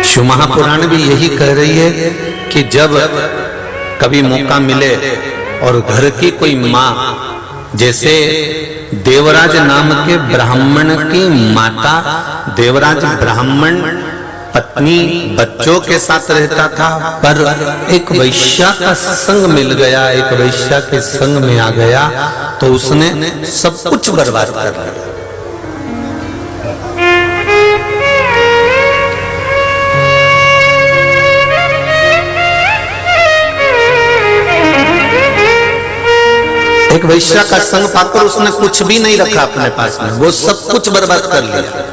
शिव महापुराण भी यही कह रही है कि जब कभी मौका मिले और घर की कोई माँ, जैसे देवराज नाम के ब्राह्मण की माता, देवराज ब्राह्मण पत्नी बच्चों के साथ रहता था, पर एक वैश्या का संग मिल गया, एक वैश्या के संग में आ गया तो उसने सब कुछ बर्बाद कर दिया। एक वैश्या का संग पाकर उसने कुछ भी नहीं रखा अपने पास में, वो सब कुछ बर्बाद कर लिया।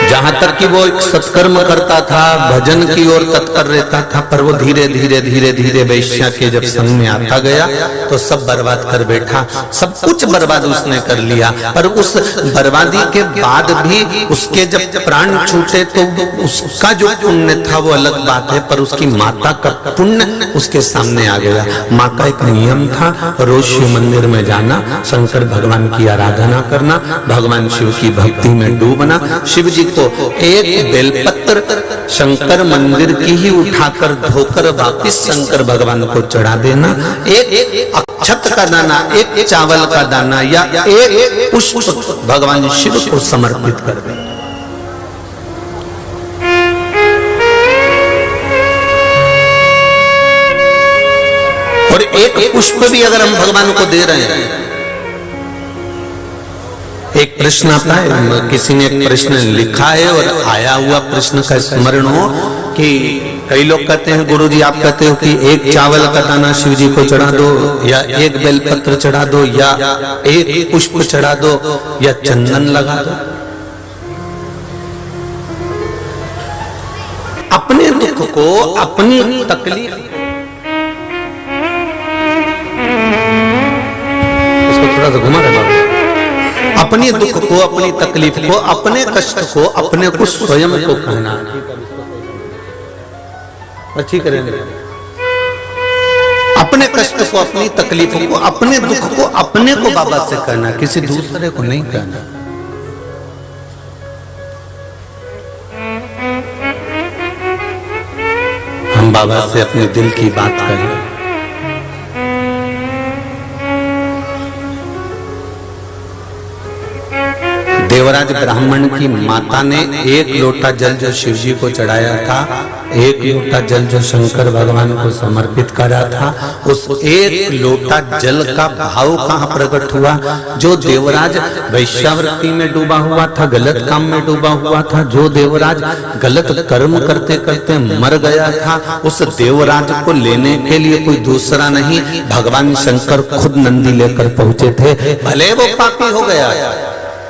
जहां तक कि वो एक सत्कर्म करता था, भजन की ओर तत्पर रहता था, पर वो धीरे धीरे धीरे धीरे वैश्या के जब संग में आता गया तो सब बर्बाद कर बैठा, सब कुछ बर्बाद उसने कर लिया। पर उस बर्बादी के बाद भी उसके जब प्राण छूटे तो उसका जो पुण्य था वो अलग बात है, पर उसकी माता का पुण्य उसके सामने आ गया। माँ का एक नियम था, रोज शिव मंदिर में जाना, शंकर भगवान की आराधना करना, भगवान शिव की भक्ति में डूबना, शिव जी को एक बेलपत्र शंकर मंदिर की ही उठाकर धोकर वापिस शंकर भगवान को चढ़ा देना, एक अक्षत का दाना, एक चावल का दाना या एक पुष्प भगवान शिव को समर्पित कर देना। और एक पुष्प भी अगर हम भगवान को दे रहे हैं, एक प्रश्न आता है, किसी ने एक प्रश्न लिखा है और आया हुआ प्रश्न का स्मरण हो कि कई लोग कहते हैं गुरुजी आप कहते हो कि एक चावल का दाना शिव जी को चढ़ा दो या एक बेलपत्र चढ़ा दो या एक पुष्प चढ़ा दो या चंदन लगा दो। अपने दुख को, अपनी तकलीफ, इसको थोड़ा सा घुमा रहा हूं, अपनी दुख को, अपनी तकलीफ को, अपने कष्ट को, अपने को स्वयं को कहना अच्छी करेंगे। अपने कष्ट को, अपनी तकलीफ को, अपने दुख को अपने को बाबा से कहना, किसी दूसरे को नहीं कहना। हम बाबा से अपने दिल की बात कहें। देवराज ब्राह्मण की माता ने एक लोटा जल जो शिव जी को चढ़ाया था, एक लोटा जल जो शंकर भगवान को समर्पित करा था, उस एक लोटा जल का भाव कहाँ प्रकट हुआ? जो देवराज वैश्यावृत्ति में डूबा हुआ था, गलत काम में डूबा हुआ था, जो देवराज गलत कर्म करते करते मर गया था, उस देवराज को लेने के लिए कोई दूसरा नहीं, भगवान शंकर खुद नंदी लेकर पहुंचे थे। भले वो पापी हो गया,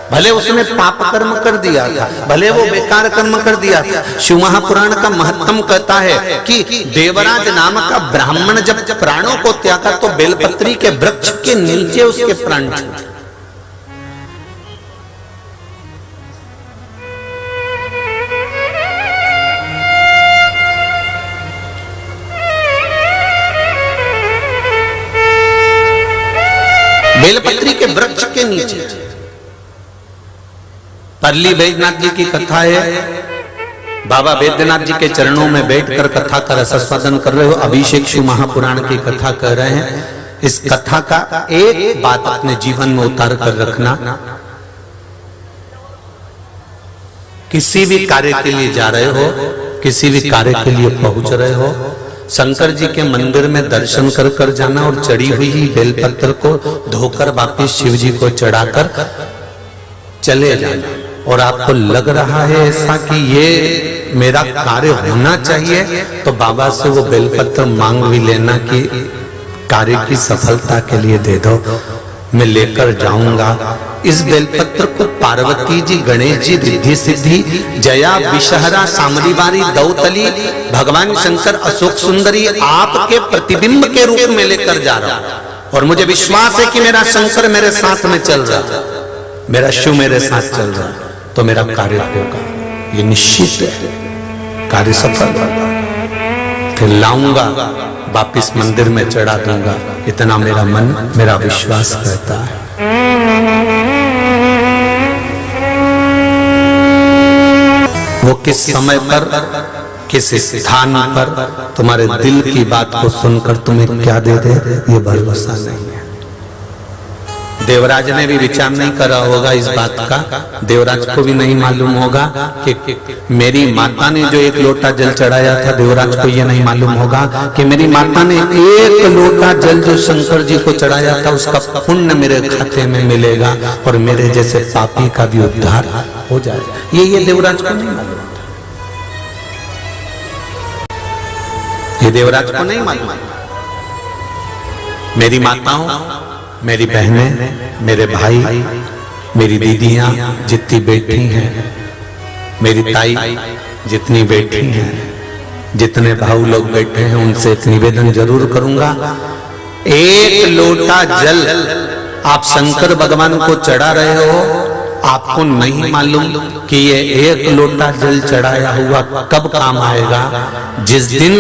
भले उसने पाप कर्म कर दिया था, भले वो बेकार कर्म कर दिया था, शिव महापुराण का महत्तम कहता है कि देवराज नाम का ब्राह्मण जब प्राणों को त्यागा तो बेलपत्री के वृक्ष के नीचे उसके प्राण छूटे। बेलपत्री के वृक्ष के नीचे। परली बैद्यनाथ जी की कथा है, बाबा बैद्यनाथ जी के चरणों में बैठकर कथा का रसास्वादन कर रहे हो, अभिषेक शिव महापुराण की कथा कर रहे हैं। इस कथा का एक बात अपने जीवन में उतार कर रखना, किसी भी कार्य के लिए जा रहे हो, किसी भी कार्य के लिए पहुंच रहे हो, शंकर जी के मंदिर में दर्शन कर कर जाना और चढ़ी हुई बेलपत्र को धोकर वापिस शिव जी को चढ़ाकर चले जाना। और आपको लग रहा है ऐसा कि ये मेरा कार्य होना चाहिए, तो बाबा से वो बेलपत्र मांग भी लेना कि कार्य की सफलता के लिए दे दो, मैं लेकर जाऊंगा। इस बेलपत्र को पार्वती जी, गणेश जी, रिद्धि सिद्धि, जया, विषहरा, सामरीवारी, दौतली, भगवान शंकर, अशोक सुंदरी आपके प्रतिबिंब के रूप में लेकर जा रहा हूं। और मुझे विश्वास है कि मेरा शंकर मेरे साथ में चल रहा है, मेरा शिव मेरे साथ चल रहा है, तो मेरा कार्य होगा, ये निश्चित है, कार्य सफल होगा। फिर लाऊंगा, वापिस मंदिर में चढ़ा दूंगा, इतना मेरा मन, मेरा विश्वास कहता है। वो किस समय पर, किस स्थान पर तुम्हारे दिल की बात को सुनकर तुम्हें क्या दे दे, ये भरोसा नहीं है। देवराज ने भी विचार नहीं करा होगा इस बात का। देवराज को भी नहीं मालूम होगा कि मेरी माता ने जो एक लोटा जल चढ़ाया था, देवराज को ये नहीं मालूम होगा कि मेरी माता ने एक लोटा जल जो शंकर जी को चढ़ाया था, उसका पुण्य मेरे खाते में मिलेगा और मेरे जैसे पापी का भी उद्धार हो जाएगा। ये देवराज को नहीं मालूम, ये देवराज को नहीं मालूम। मेरी माताओं, मेरी बहनें, मेरे भाई, मेरी दीदियां जितनी बेटी हैं, मेरी ताई जितनी बेटी हैं, जितने भाऊ लोग बैठे हैं, उनसे एक निवेदन जरूर करूंगा। एक लोटा जल आप शंकर भगवान को चढ़ा रहे हो, आपको नहीं मालूम कि ये एक लोटा जल चढ़ाया हुआ कब काम आएगा। जिस दिन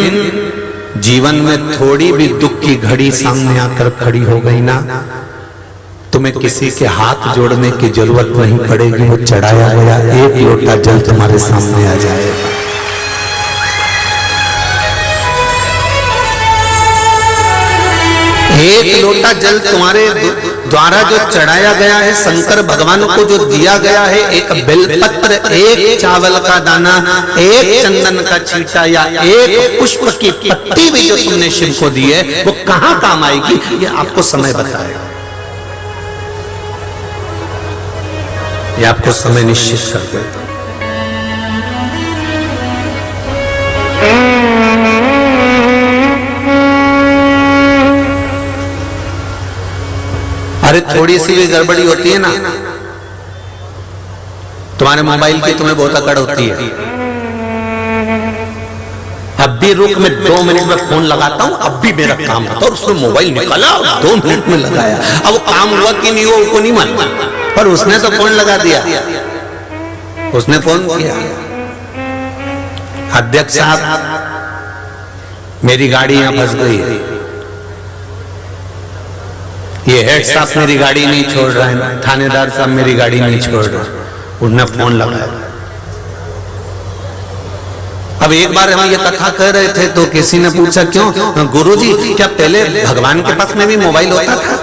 जीवन में थोड़ी भी दुख की घड़ी सामने आकर खड़ी हो गई ना, तुम्हें किसी के हाथ जोड़ने की जरूरत नहीं पड़ेगी, वो चढ़ाया गया एक लोटा जल तुम्हारे सामने आ जाएगा। एक लोटा जल तुम्हारे द्वारा जो चढ़ाया गया है, शंकर भगवान को जो दिया गया है, एक बेलपत्र, एक चावल का दाना, एक चंदन का छींटा या एक पुष्प की पत्ती भी जो तुमने शिव को दी है, वो कहां काम आएगी, ये आपको समय बताएगा। ये आपको समय निश्चित कर देता। अरे थोड़ी सी भी गड़बड़ी होती है ना, तुम्हारे मोबाइल की तुम्हें बहुत अकड़ होती है। अब भी रुक, मैं 2 मिनट में फोन लगाता हूं, अब भी मेरा काम होता है। और उसने मोबाइल निकाला, 2 मिनट में लगाया। अब वो काम हुआ कि नहीं हुआ उसको नहीं मालूम, पर उसने तो फोन लगा दिया, उसने फोन किया। अध्यक्ष साहब, मेरी गाड़ी यहां फंस गई है, ये हेड साहब मेरी गाड़ी नहीं छोड़ रहा है, थानेदार साहब मेरी गाड़ी नहीं छोड़ रहे, उन्होंने फोन लगाया। अब एक बार हम ये कथा कह रहे थे तो किसी ने पूछा, क्यों गुरुजी, क्या पहले भगवान के पास में भी मोबाइल होता था?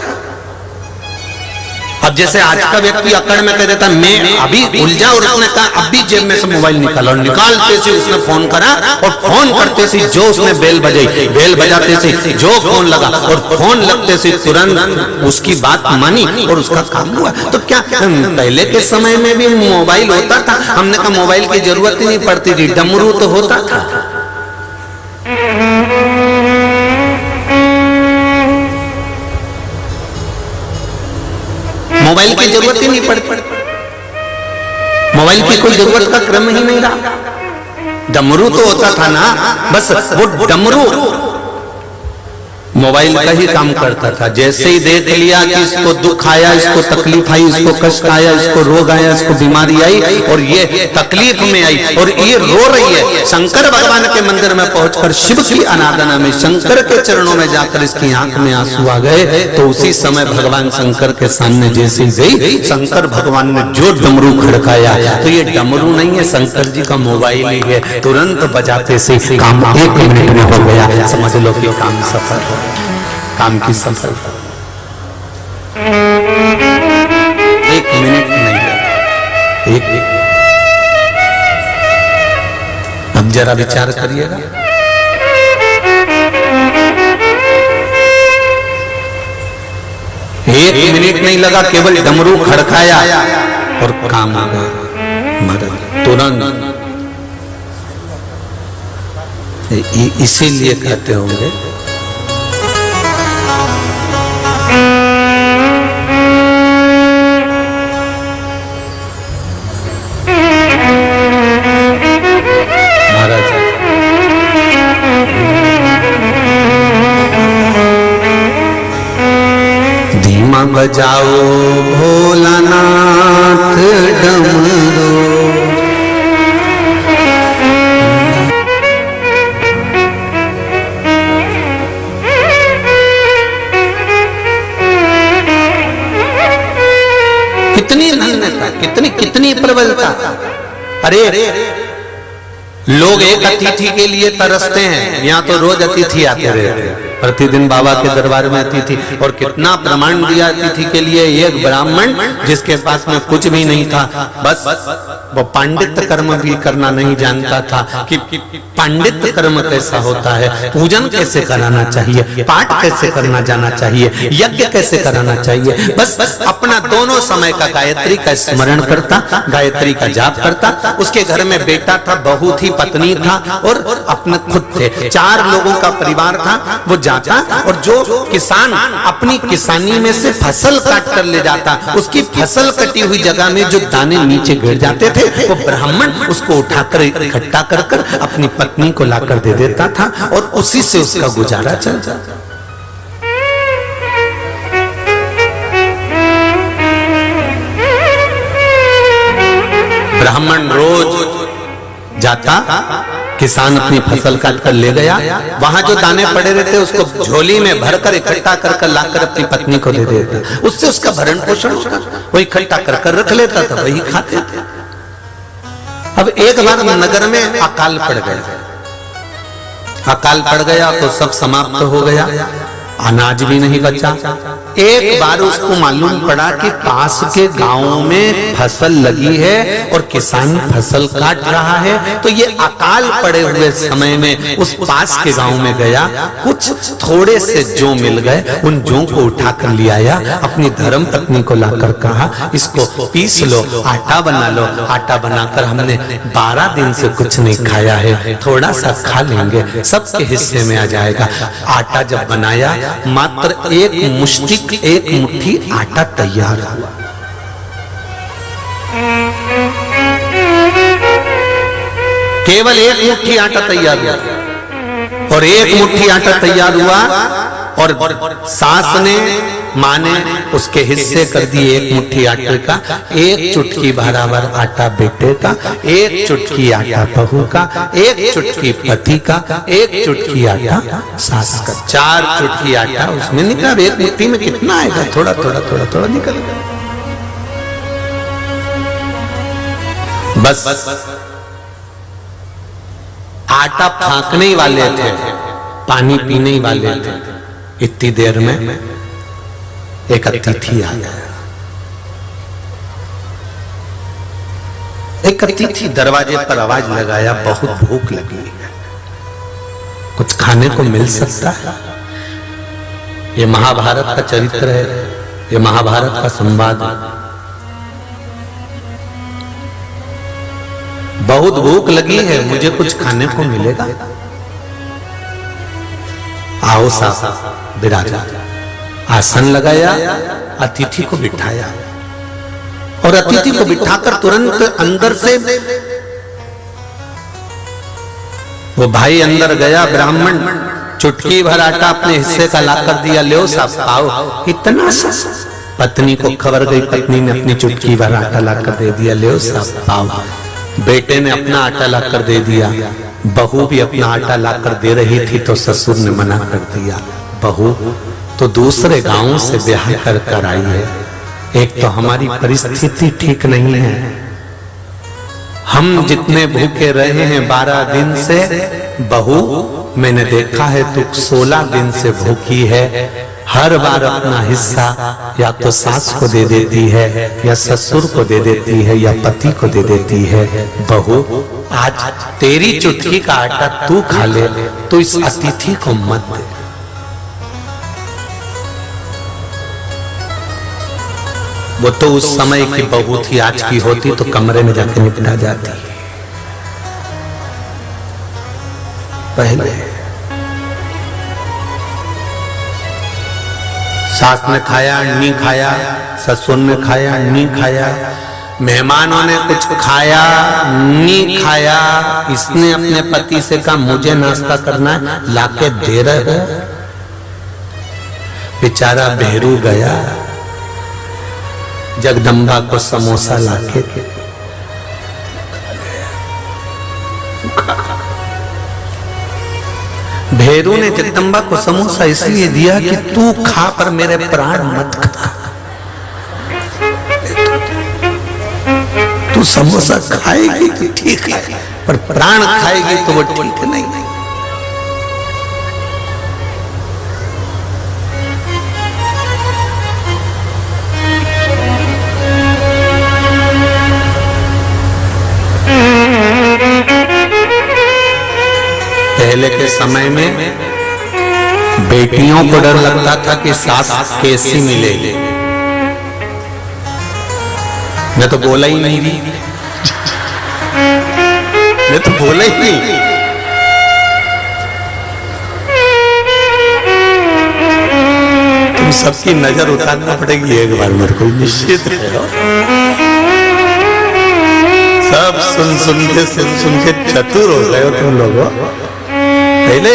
अब जैसे आज का व्यक्ति अकड़ में कह देता मैं अभी उलझा, और उसने कहा अभी जेब में से मोबाइल निकाला, और निकालते से उसने फोन करा, और फोन करते से जो उसने बेल बजाई, बेल बजाते से जो फोन लगा, और फोन लगते से तुरंत उसकी बात मानी और उसका काम हुआ। तो क्या पहले के समय में भी मोबाइल होता था? हमने कहा मोबाइल की जरूरत ही नहीं पड़ती थी, डमरू तो होता था। मोबाइल की जरूरत ही नहीं पड़ती, मोबाइल की कोई जरूरत का क्रम ही नहीं रहा। डमरू तो होता था ना, बस वो डमरू मोबाइल का ही काम करता था। जैसे ही देख लिया कि इसको दुख आया, इसको तकलीफ आई, इसको कष्ट आया, इसको रोग आया, इसको बीमारी आई, और ये तकलीफ में आई और ये रो रही है, शंकर भगवान के मंदिर में पहुंचकर शिव की आराधना में, शंकर के चरणों में जाकर इसकी आंख में आंसू आ गए। तो उसी समय भगवान शंकर के सामने जैसे ही गई, शंकर भगवान ने जो डमरू खड़काया, तो ये डमरू नहीं है, शंकर जी का मोबाइल ही है। तुरंत बजाते से काम 1 मिनट में हो गया। समझ लो कि काम सफल हो, काम की सफलता 1 मिनट नहीं लगा। अब जरा विचार करिएगा, एक मिनट नहीं लगा, केवल डमरू खड़काया और काम हो गया, मदद तुरंत। इसीलिए कहते होंगे बजाओ भोलानाथ डमरू, कितनी नन्हता, कितनी प्रबलता। अरे लोग एक अतिथि के लिए तरसते हैं, यहाँ तो रोज अतिथि आते रहते हैं, प्रतिदिन बाबा के दरबार में अतिथि। और कितना प्रमाण दिया अतिथि के लिए। एक ब्राह्मण जिसके पास में कुछ भी नहीं था, बस वो पांडित्य कर्म भी करना नहीं जानता था कि पांडित्य कर्म कैसा होता है, पूजन कैसे कराना चाहिए, पाठ कैसे करना जाना चाहिए, यज्ञ कैसे कराना चाहिए। बस अपना दोनों समय का गायत्री का स्मरण करता, गायत्री का जाप करता। उसके घर में बेटा था, बहू थी, पत्नी था और अपने खुद थे। 4 लोगों का परिवार था। वो जाता और जो किसान अपनी किसानी में से फसल काट कर ले जाता, उसकी फसल कटी हुई जगह में जो दाने नीचे गिर जाते थे, वो ब्राह्मण उसको उठाकर इकट्ठा कर कर अपनी पत्नी को लाकर दे देता था और उसी से उसका गुजारा चल जाता। ब्राह्मण रोज जाता, किसान अपनी फसल काट कर ले गया, वहां जो दाने पड़े रहते उसको झोली में भरकर इकट्ठा कर कर लाकर अपनी पत्नी को दे देता। उससे उसका भरण पोषण होता, वो इकट्ठा कर कर रख लेता था, वही खाते थे। अब एक बार नगर में अकाल पड़ गया। अकाल पड़ गया तो सब समाप्त हो गया, अनाज भी नहीं बचा। एक बार उसको मालूम पड़ा कि पास के गांव में फसल लगी है और किसान फसल काट रहा है, तो ये अकाल पड़े हुए समय में उस पास के गांव में गया, कुछ थोड़े से जौ मिल गए, उन जौ को उठाकर ले आया, अपनी धर्म पत्नी को लाकर कहा इसको पीस लो, आटा बना लो। आटा बनाकर हमने 12 दिन से कुछ नहीं खाया है, थोड़ा सा खा लेंगे, सबके हिस्से में आ जाएगा। आटा जब बनाया, मात्र एक मुट्ठी आटा तैयार हुआ। केवल एक मुट्ठी आटा तैयार हुआ और एक मुट्ठी आटा तैयार हुआ और सास ने, मां ने उसके हिस्से कर दिए एक मुट्ठी आटे का। एक चुटकी बराबर आटा बेटे का, एक चुटकी आटा बहू का, एक चुटकी पति का, एक चुटकी आटा सास का। 4 चुटकी आटा उसमें निकला। एक मुट्ठी में कितना आएगा? थोड़ा थोड़ा थोड़ा थोड़ा निकल गया। बस आटा फांकने ही वाले थे, पानी पीने ही वाले थे, इतनी देर में एक अतिथि आ गया। एक अतिथि दरवाजे पर आवाज लगाया, बहुत भूख लगी है, कुछ खाने को मिल सकता है? ये महाभारत का चरित्र है, ये महाभारत का संवाद है। बहुत भूख लगी है, मुझे कुछ खाने को मिलेगा? आओ साहब, विराजा। आसन लगाया, अतिथि को बिठाया और अतिथि को बिठाकर तुरंत अंदर से वो भाई अंदर गया। ब्राह्मण चुटकी भर आटा अपने हिस्से का लाकर दिया, ले साहब आओ। इतना सा पत्नी को खबर गई, पत्नी ने अपनी चुटकी भर आटा लाकर दे दिया, ले साहब आओ। बेटे ने अपना आटा लाकर दे दिया, बहू भी अपना आटा लाकर दे रही थी तो ससुर ने मना कर दिया। बहू तो दूसरे गांव से ब्याह कर कर आई है, एक तो हमारी परिस्थिति ठीक नहीं है, हम जितने भूखे रहे हैं 12 दिन से, बहू मैंने देखा है तू 16 दिन से भूखी है। हर बार अपना हिस्सा या तो सास को दे देती है या ससुर को दे देती है या पति को दे देती है। बहू आज तेरी चुटकी का आटा तू खा ले, तो इस अतिथि को मत दे। वो तो उस समय की बहू थी, आज की होती तो कमरे में जाके निपटा जाती। पहले सास ने खाया नहीं खाया, ससुर ने खाया नहीं खाया, मेहमानों ने कुछ खाया नहीं खाया, इसने अपने पति से कहा मुझे नाश्ता करना है, लाके दे रहे हो। बेचारा भेरू गया, जगदम्बा को समोसा लाके भेरू ने जगदम्बा को समोसा इसलिए दिया कि तू खा पर मेरे प्राण मत खा। तू समोसा खाएगी तो ठीक है, पर प्राण खाएगी तो वो ठीक नहीं। पहले के समय में बेटियों को डर लगता था कि सास कैसी मिलेगी। मैं तो बोला ही नहीं रही, मैं तो बोला ही नहीं। तुम सबकी नजर उतारना पड़ेगी एक बार मेरे को, निश्चित है। सब सुन के चतुर हो गए हो तुम लोगों। पहले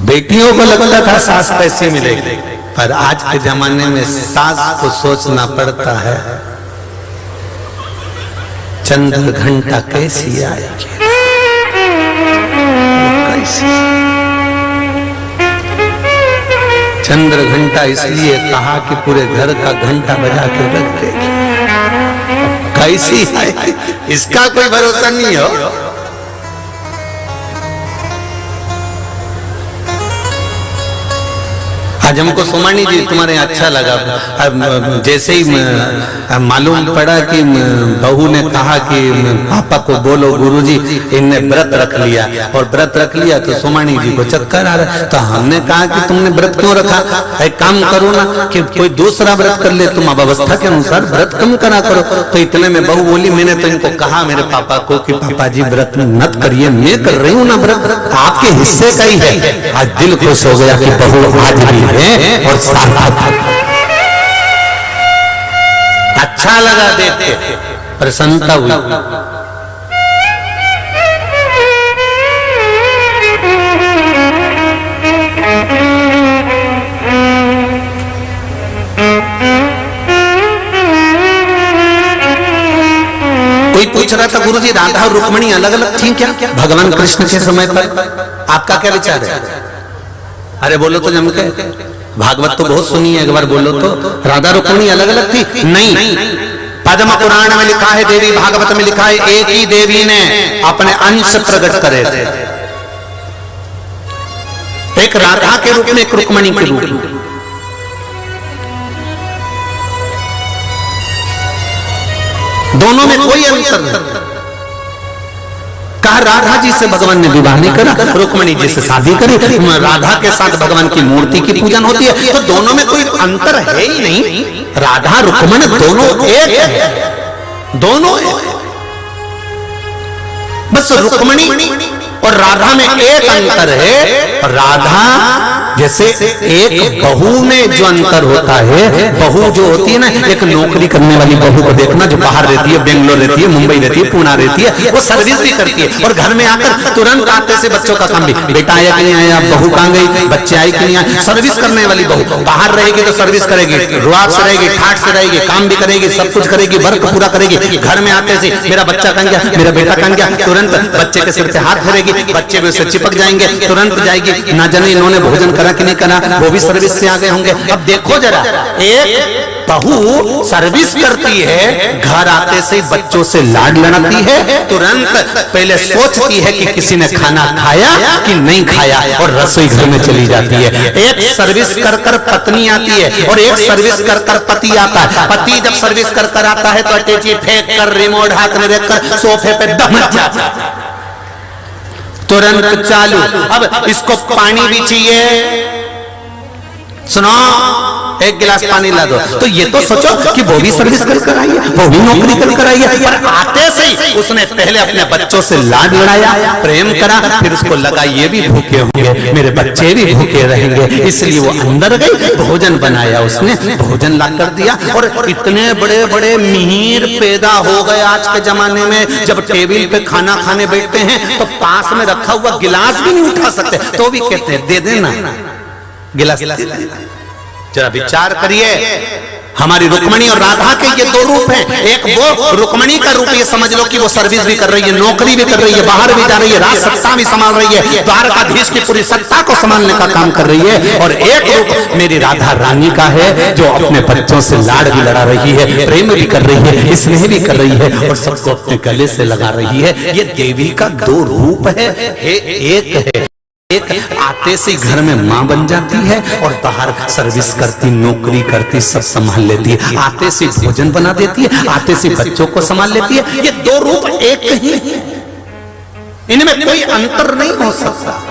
बेटियों को लगता था सास कैसे मिलेगी, पर आज के जमाने में सास को सोचना पड़ता है चंद्र घंटा कैसी आएगी, कैसी। चंद्र घंटा इसलिए कहा कि पूरे घर का घंटा बजा के रख देगी, कैसी आएगी इसका कोई भरोसा नहीं हो। आज हमको सोमानी जी तुम्हारे अच्छा लगा, जैसे ही मालूम पड़ा कि बहू ने कहा कि पापा को बोलो गुरुजी इनने व्रत रख लिया, और व्रत रख लिया तो सोमानी जी को चक्कर आ रहा। तो हमने कहा कि तुमने व्रत क्यों रखा, एक काम करो ना कि कोई दूसरा व्रत कर ले, तुम अवस्था के अनुसार व्रत कम करा करो। तो इतने में बहू बोली मैंने तो इनको कहा मेरे पापा को कि पापा जी व्रत मत करिए, मैं कर रही हूँ ना व्रत, आपके हिस्से का ही है। आज दिल खुश हो गया कि बहू आज भी है और अच्छा लगा, देख के प्रसन्नता हुई। कोई पूछ रहा था गुरुजी राधा और रुक्मिणी अलग अलग थी क्या भगवान कृष्ण के समय पर, आपका क्या विचार है? अरे बोलो तो जम के, भागवत तो बहुत सुनी है, एक बार बोलो तो। राधा रुक्मिणी अलग अलग थी? नहीं, पद्म पुराण में लिखा है, देवी भागवत में लिखा है, एक ही देवी ने अपने अंश प्रकट करे थे, एक राधा के रूप में, एक रुक्मिणी के रूप में। दोनों में कोई अंतर नहीं। कहा राधा जी से भगवान ने विवाह नहीं करा, रुक्मिणी जी से शादी करी, राधा के साथ भगवान की मूर्ति की पूजन होती है, तो दोनों में कोई अंतर है ही नहीं। राधा रुक्मिणी दोनों एक है, दोनों एक। बस रुक्मिणी और राधा में एक अंतर है, राधा जैसे एक बहू में जो अंतर होता है, बहू जो होती है ना, एक नौकरी करने वाली बहू को देखना जो बाहर रहती है, बेंगलोर रहती है, मुंबई रहती है, पुणे रहती है, वो सर्विस भी करती है और घर में आकर तुरंत आते से बच्चों का काम भी, बेटा आया कि नहीं आया, बहू कहाँ गई, बच्चे आए कि नहीं आए, सर्विस करने वाली बहू। बाहर रहेगी तो सर्विस करेगी, रुआब से रहेगी, ठाट से रहेगी, काम भी करेगी, सब कुछ करेगी, वर्क पूरा करेगी। घर में आते से मेरा बच्चा कहाँ गया, मेरा बेटा कहाँ गया, तुरंत बच्चे के सिर पे हाथ फेरेगी, बच्चे भी उससे चिपक जाएंगे, तुरंत जाएगी, ना जाने इन्होंने भोजन करा कि नहीं करा, वो भी सर्विस से आ गए होंगे। अब देखो जरा, एक बहू सर्विस करती है, घर आते से बच्चों से लाड लड़ाती है, तुरंत पहले सोचती है कि किसी ने खाना खाया कि नहीं खाया, और रसोई घर में चली जाती है। एक सर्विस कर कर पत्नी आती है और एक सर्विस कर कर पति आता है। पति जब सर्विस कर कर आता है तो अटैची फेंक कर, रिमोट हाथ में रखकर सोफे पे दम जाता है, तुरंत चालू। अब इसको पानी भी चाहिए, सुनो एक गिलास पानी ला दो, तो ये तो सोचो कि वो भी सर्विस कर आई है, वो भी नौकरी कर आई है, पर आते से ही उसने पहले अपने बच्चों से लाड लड़ाया, प्रेम करा, फिर उसको लगा ये भी भूखे होंगे, मेरे बच्चे भी भूखे रहेंगे, इसलिए वो अंदर गई, भोजन बनाया, उसने भोजन ला कर दिया। और इतने बड़े बड़े मिहिर पैदा हो गए आज के जमाने में, जब टेबल पे खाना खाने बैठते हैं तो पास में रखा हुआ गिलास भी नहीं उठा सकते, तो भी कहते हैं दे देना गिलास। जरा विचार करिए, हमारी रुक्मणी और राधा के ये दो रूप हैं। एक वो रुक्मणी का रूप, ये समझ लो कि वो सर्विस भी कर रही है, नौकरी भी कर रही है, बाहर भी जा रही है, राज सत्ता भी संभाल रही है, द्वारकाधीश की पूरी सत्ता को संभालने का काम कर रही है। और एक रूप मेरी राधा रानी का है, जो अपने बच्चों से लाड़ भी लड़ा रही है, प्रेम भी कर रही है, स्नेह भी कर रही है और सबको अपने गले से लगा रही है। ये देवी का दो रूप है। एक है, एक आते से घर में माँ बन जाती है और बाहर सर्विस करती, नौकरी करती, सब संभाल लेती है। आते से भोजन बना देती है, आते से बच्चों को संभाल लेती है। ये दो रूप एक ही है, इनमें कोई अंतर नहीं हो सकता।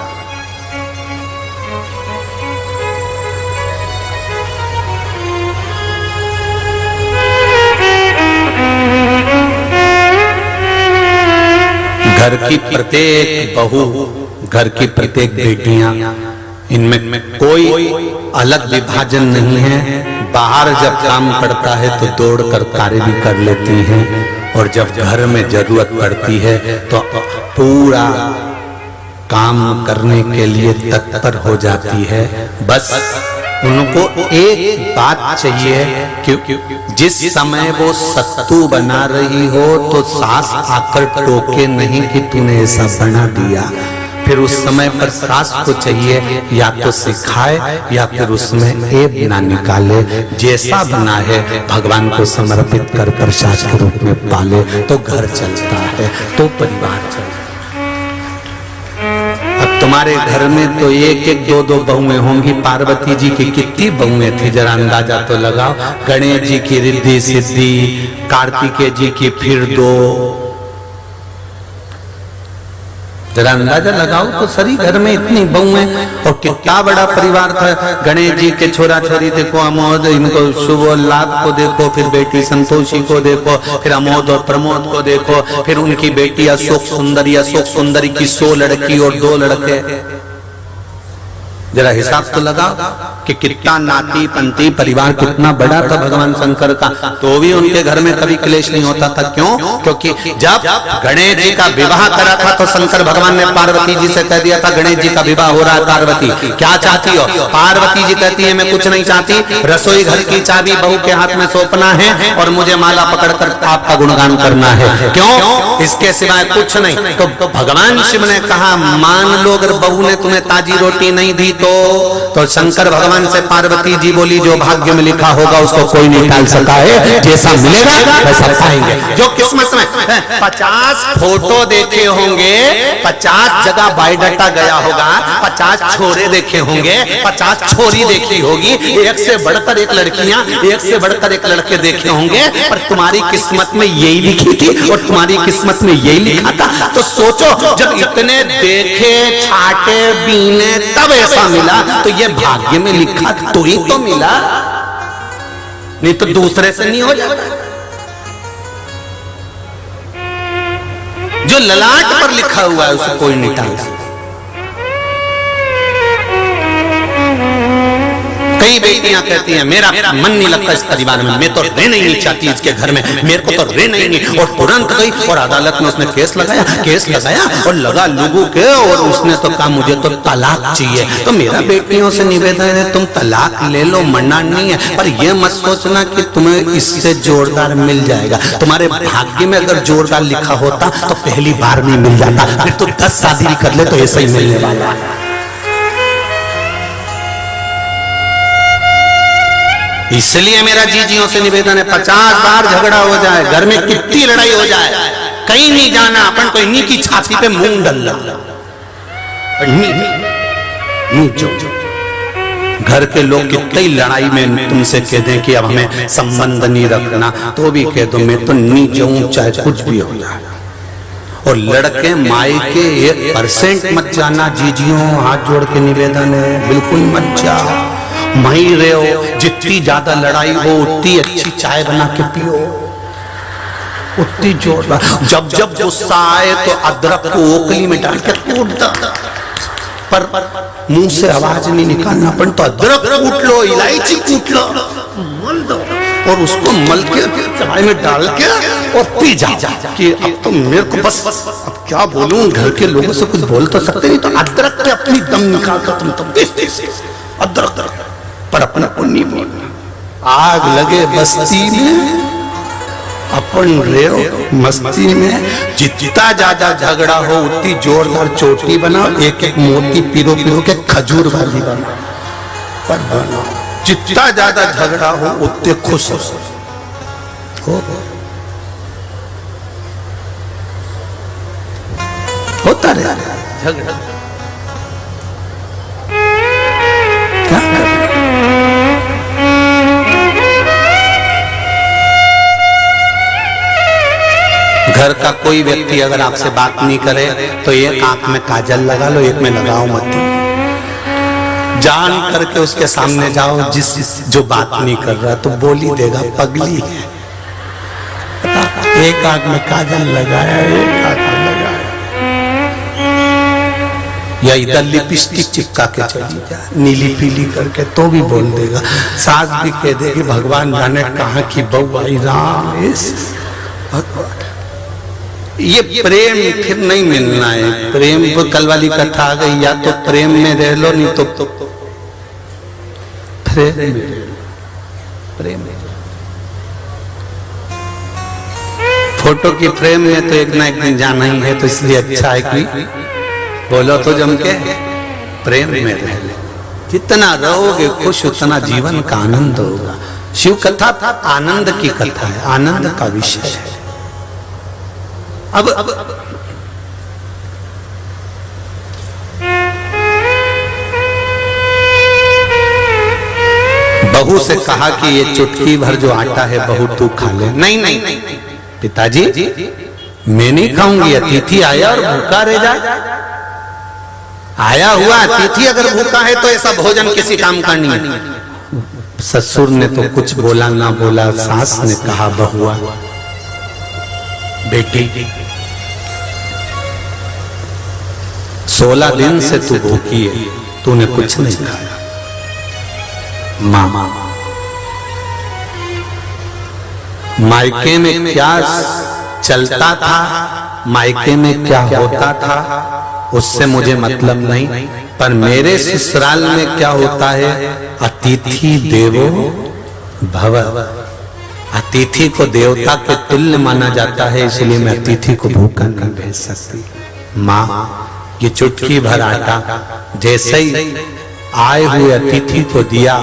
घर की प्रत्येक बहू, घर की प्रत्येक बेटियां, इनमें कोई अलग विभाजन नहीं है। बाहर जब काम पड़ता है तो दौड़कर कार्य भी कर लेती हैं और जब घर में जरूरत पड़ती है तो पूरा काम करने के लिए तत्पर हो जाती है। बस उनको एक बात चाहिए कि जिस समय वो सत्तू बना रही हो तो सास आकर टोके नहीं कि तूने ऐसा बना दिया। फिर उस समय पर सास को चाहिए या तो सिखाए या फिर उसमें ऐब ना निकाले। जैसा बना है भगवान को समर्पित कर प्रसाद के रूप में पाले तो घर चलता है, तो परिवार चलता है। अब तुम्हारे घर में तो एक एक दो दो बहुएं होंगी। पार्वती जी की कितनी बहुएं थी जरा अंदाजा तो लगाओ। गणेश जी की रिद्धि सिद्धि, कार्तिकेय जी की फिर दो, जरा अंदाजा लगाओ तो सही घर में इतनी बहुएं और कितना बड़ा परिवार था। गणेश जी के छोरा छोरी देखो, अमोद, इनको शुभ और लाभ को देखो, फिर बेटी संतोषी को देखो, फिर अमोद और प्रमोद को देखो, फिर उनकी बेटी अशोक सुंदरी की 100 लड़की और 2 लड़के। जरा हिसाब तो लगाओ कि कितना नाती पंती परिवार कितना बड़ा था भगवान शंकर का, तो भी उनके घर में कभी क्लेश नहीं होता था। क्यों? क्योंकि जब गणेश जी का विवाह करा था तो शंकर भगवान ने पार्वती जी से कह दिया था, गणेश जी का विवाह हो रहा है, पार्वती क्या चाहती हो? पार्वती जी कहती है मैं कुछ नहीं चाहती, रसोई घर की चाबी बहू के हाथ में सौंपना है और मुझे माला पकड़कर आपका गुणगान करना है। क्यों? इसके सिवाय कुछ नहीं। तो भगवान शिव ने कहा मान लो अगर बहू ने तुम्हें ताजी रोटी नहीं दी तो शंकर भगवान से पार्वती जी बोली जो भाग्य में लिखा होगा उसको कोई नहीं टाल सकता है, जैसा मिलेगा वैसा पाएंगे। जो किस्मत में 50 फोटो देखे होंगे, 50 जगह बायोडाटा गया होगा, 50 छोरे देखे होंगे, 50 छोरी देखी होगी, एक से बढ़कर एक लड़कियां, एक से बढ़कर एक लड़के देखे होंगे, पर तुम्हारी किस्मत में यही लिखी थी और तुम्हारी किस्मत में यही लिखा था। तो सोचो जब इतने देखे छाटे बीने तब ऐसा मिला तो ये भाग्य में लिखा तो ही तो मिला, नहीं तो दूसरे से नहीं हो जाता। जो ललाट पर लिखा हुआ है उसे कोई नहीं टाल सकता। कई बेटियां कहती हैं मेरा मन नहीं लगता इस परिवार में, मैं तो रहना ही नहीं चाहती इसके घर में, मेरे को तो रहना ही नहीं। और तुरंत गई और अदालत में उसने केस लगाया और लगा लोगों के, और उसने तो कहा मुझे तो तलाक चाहिए। तो मेरा बेटियों से निवेदन है तुम तलाक ले लो, मना नहीं है, पर यह मत सोचना कि तुम्हें इससे जोरदार मिल जाएगा। तुम्हारे भाग्य में अगर जोरदार लिखा होता तो पहली बार में मिल जाता, फिर तो 10 शादी कर ले तो ऐसा ही मिलने वाला है। इसलिए मेरा जीजियों से निवेदन है 50 बार झगड़ा हो जाए, घर में कितनी लड़ाई हो जाए, कहीं नहीं जाना, अपन को इन्हीं की छाती पे मूंग डालना। घर के लोग कितनी लड़ाई में तुमसे कह दें कि अब हमें संबंध नहीं रखना, तो भी कह दो मैं तो नहीं जाऊं चाहे कुछ भी हो जाए। और लड़के माई के 1% मत जाना जीजियों, हाथ जोड़ के निवेदन है, बिल्कुल मत जाओ। वहीं रहो, जितनी ज्यादा लड़ाई हो उतनी अच्छी चाय बना के पियो, उतनी जोरदार। जब जब गुस्सा आए तो अदरक को ओखली में डाल के कूट दो, पर मुंह से आवाज नहीं निकालना, पर तो अदरक कूट लो, इलायची कूट लो, मल दो और उसको मल के चाय में डाल के और पी जाओ कि अब तो मेरे को बस अब क्या बोलूं, घर के लोगों से कुछ बोल तो सकते नहीं, तो अदरक के अपनी दम निकाल कर तुम अदरक पर अपना को नहीं बोलना। आग लगे बस्ती में, अपन रेव मस्ती में। जितना ज्यादा झगड़ा हो उतनी जोरदार चोटी बनाओ, एक एक मोती पिरो पिरो के खजूर वाली बनाओ, पर बनाओ। जितना ज्यादा झगड़ा हो उतने खुश हो। होता रहे झगड़ा, क्या कर? घर का कोई व्यक्ति अगर आपसे बात नहीं करे तो एक आंख में काजल लगा लो, एक में लगाओ मत। जान करके उसके सामने जाओ, जो बात नहीं कर रहा तो बोली देगा पगली है। एक आंख में काजल लगाया, एक आंख में लगाया, या इधर लिपस्टिक चिपका के चली जा, नीली पीली करके तो भी बोल देगा। सास भी कह देगी भगवान जाने कहाँ की बहू आई, राम भगवान। ये प्रेम फिर नहीं मिलना है। प्रेम वो कल वाली कथा आ गई, या तो प्रेम में रह लो, नहीं तो प्रेम में रह लो। प्रेम में फोटो की फ्रेम में तो एक ना एक दिन जाना ही है, तो इसलिए अच्छा है कि बोलो तो जम के प्रेम में रह लो। जितना रहोगे खुश उतना जीवन का आनंद होगा। शिव कथा आनंद की कथा है, आनंद का विषय है। अब बहू से कहा कि ये चुटकी भर जो आटा है बहू तू खा ले। नहीं नहीं पिताजी मैं नहीं खाऊंगी, अतिथि आया और भूखा रह जाए। आया हुआ अतिथि अगर भूखा है तो ऐसा भोजन किसी काम का नहीं है। ससुर ने तो कुछ बोला ना बोला, सास ने कहा बहुआ बेटी 16 दिन से तू भूखी है, तूने कुछ नहीं खाया। मामा मायके में क्या चलता था, मायके में क्या होता था उससे मुझे मतलब नहीं, पर मेरे ससुराल में क्या होता है, अतिथि देवो भव। अतिथि को देवता के तुल्य माना जाता है, इसलिए मैं अतिथि को भूखा नहीं भेज सकती। माँ ये चुटकी भर आटा जैसे ही आए हुए अतिथि को दिया,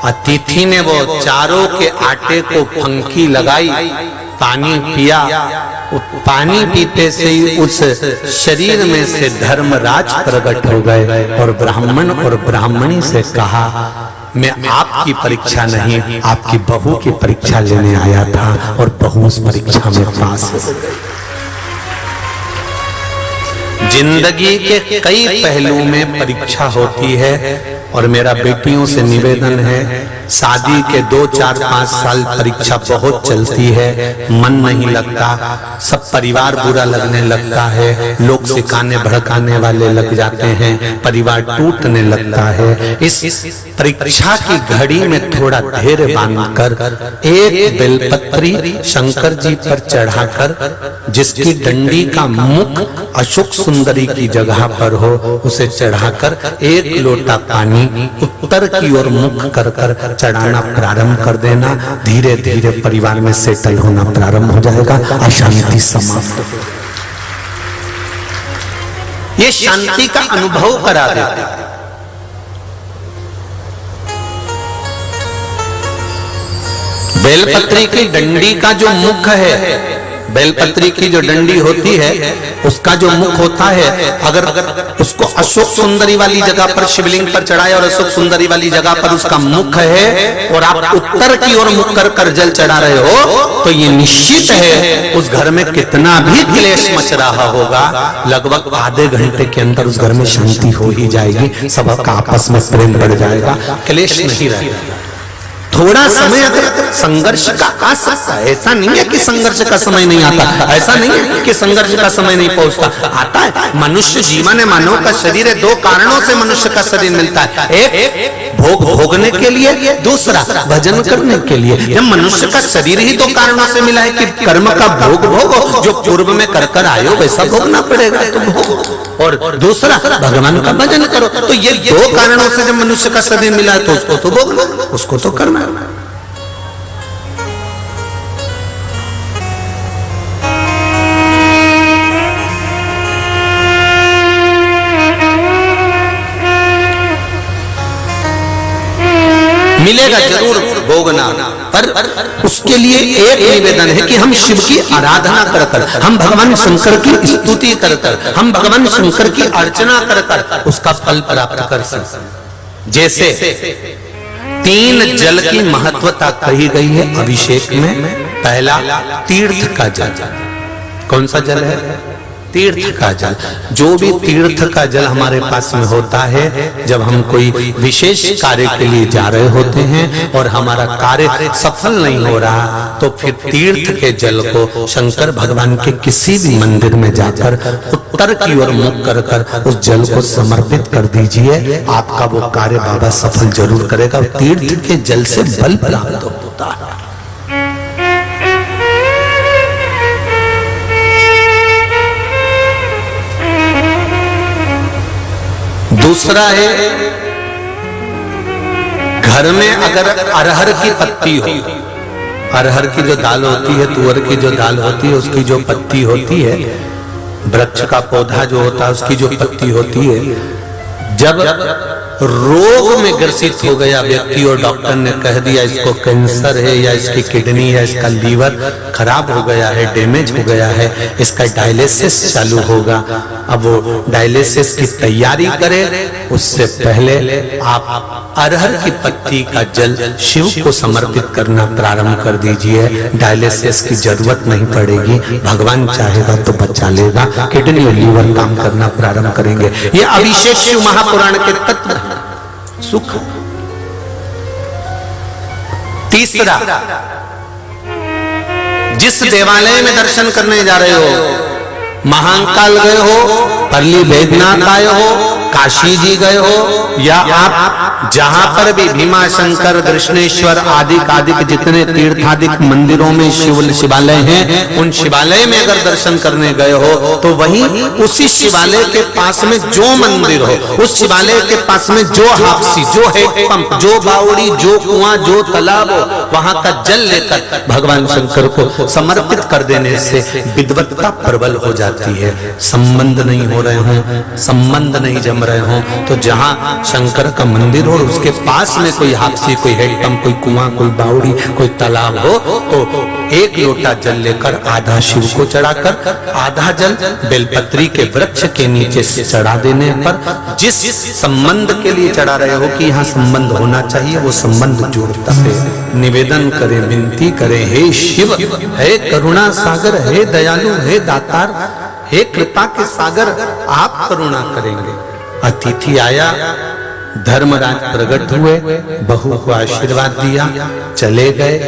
अतिथि ने वो चारों के आटे को फंकी लगाई, पानी पिया। पानी पीते से ही उस शरीर में से धर्मराज प्रकट हो गए और ब्राह्मण और ब्राह्मणी से कहा मैं आपकी परीक्षा नहीं, आपकी बहू की परीक्षा लेने आया था और बहू उस परीक्षा में पास हो गई। जिंदगी के कई पहलुओं में परीक्षा होती है और मेरा बेटियों से निवेदन है, शादी के 2, 4, 5 साल परीक्षा बहुत चलती है, मन नहीं लगता, सब परिवार बुरा लगने लगता है, लोग सिखाने भड़काने वाले लग जाते हैं, परिवार टूटने लगता है। इस परीक्षा की घड़ी में थोड़ा धैर्य बांधकर एक बेलपत्री शंकर जी पर चढ़ाकर, जिसकी डंडी का मुख अशोक सुंदरी की जगह पर हो, उसे चढ़ाकर एक लोटा पानी उत्तर की ओर मुख कर कर चढ़ाना प्रारंभ कर देना। धीरे धीरे परिवार में सेटल होना प्रारंभ हो जाएगा, अशांति समाप्त हो। ये शांति का अनुभव करा देता है। बेलपत्री की डंडी का जो मुख है, बेलपत्री की जो डंडी होती है उसका जो मुख होता है, अगर उसको अशोक सुंदरी वाली जगह पर शिवलिंग पर चढ़ाए और अशोक सुंदरी वाली जगह पर उसका मुख है और आप उत्तर की ओर मुख कर कर जल चढ़ा रहे हो, तो ये निश्चित है उस घर में कितना भी क्लेश मच रहा होगा, लगभग आधे घंटे के अंदर उस घर में शांति हो ही जाएगी, सबका आपस में प्रेम बढ़ जाएगा, क्लेश नहीं रहेगा। थोड़ा समय अगर संघर्ष का आ सकता है, ऐसा नहीं है कि संघर्ष का समय नहीं आता, ऐसा नहीं है कि संघर्ष का समय नहीं पहुंचता, आता है। मनुष्य जीवन है, मानव का शरीर है, 2 कारणों से मनुष्य का शरीर मिलता है, एक भोग भोगने के लिए, दूसरा भजन करने के लिए। जब मनुष्य का शरीर ही 2 कारणों से मिला है कि कर्म का भोग भोगो, जो पूर्व में कर कर आयो वैसा भोगना पड़ेगा, तो भोगो, और दूसरा भगवान का भजन करो। तो ये 2 कारणों से जब मनुष्य का शरीर मिला है तो उसको तो भोगना, उसको तो करना। मिलेगा जरूर भोगना, पर उसके लिए एक निवेदन है कि हम शिव की आराधना कर कर, हम भगवान शंकर की स्तुति कर कर, हम भगवान शंकर की अर्चना कर कर उसका फल प्राप्त कर सकते। जैसे 3 जल की महत्वता कही गई है अभिषेक में। पहला तीर्थ का जल। कौन सा जल है? तीर्थ का जल। जो भी तीर्थ का जल हमारे पास में होता है, जब हम कोई विशेष कार्य के लिए जा रहे होते हैं और हमारा कार्य सफल नहीं हो रहा, तो फिर तीर्थ के जल को शंकर भगवान के किसी भी मंदिर में जाकर उत्तर की ओर मुख कर कर उस जल को समर्पित कर दीजिए। आपका वो कार्य बाबा सफल जरूर करेगा। तीर्थ के जल से बल प्राप्त होता है। दूसरा है, घर में अगर अरहर की पत्ती हो, अरहर की जो दाल होती है, तुअर की जो दाल होती है, उसकी जो पत्ती होती है, वृक्ष का पौधा जो होता है उसकी जो पत्ती होती है, जब रोग में ग्रसित हो गया व्यक्ति और डॉक्टर ने कह दिया इसको कैंसर है या इसकी किडनी या इसका लीवर खराब हो गया है, डैमेज हो गया है, इसका डायलिसिस चालू होगा, अब वो डायलिसिस की तैयारी करे, उससे पहले आप अरहर की पत्ती का जल शिव को समर्पित करना प्रारंभ कर दीजिए। डायलिसिस की जरूरत नहीं पड़ेगी, भगवान चाहेगा तो बचा लेगा, किडनी और लीवर काम करना प्रारंभ करेंगे। ये अभिषेक शिव महापुराण के तत्व है। सुख। तीसरा, जिस देवालय में दर्शन करने जा रहे हो, महाकाल गए हो, परली बैद्यनाथ आए हो, काशी जी गए हो, या आप जहां पर भी भीमा शंकर, कृष्णेश्वर आदि जितने तीर्थादिक मंदिरों में शिवालय हैं, उन शिवालय में अगर दर्शन करने गए हो, तो वहीं उसी शिवालय के पास में जो मंदिर हो, उस शिवालय के पास में जो हापसी, जो हैंडपंप, जो बावड़ी, जो कुआं, जो तालाब हो, वहां का जल लेकर भगवान शंकर को समर्पित कर देने से विद्वत्ता प्रबल हो जाती है। संबंध नहीं हो रहे हों, संबंध नहीं जम रहे हों, तो जहां शंकर का मंदिर हो, उसके पास में कोई हापसी, कोई हैंडपंप, कोई कुआं, कोई बावड़ी, कोई तालाब हो, तो 1 लोटा जल लेकर आधा शिव को चढ़ाकर आधा जल बेलपत्री के वृक्ष के नीचे से चढ़ा देने पर, जिस संबंध के लिए चढ़ा रहे हो कि यहाँ संबंध होना चाहिए, वो संबंध जुड़ता है। निवेदन करें, विनती करें, हे शिव, हे करुणा सागर, हे दयालु, हे दातार, हे कृपा के सागर, आप करुणा करेंगे। अतिथि आया, धर्मराज प्रकट हुए, बहू को आशीर्वाद दिया, चले गए।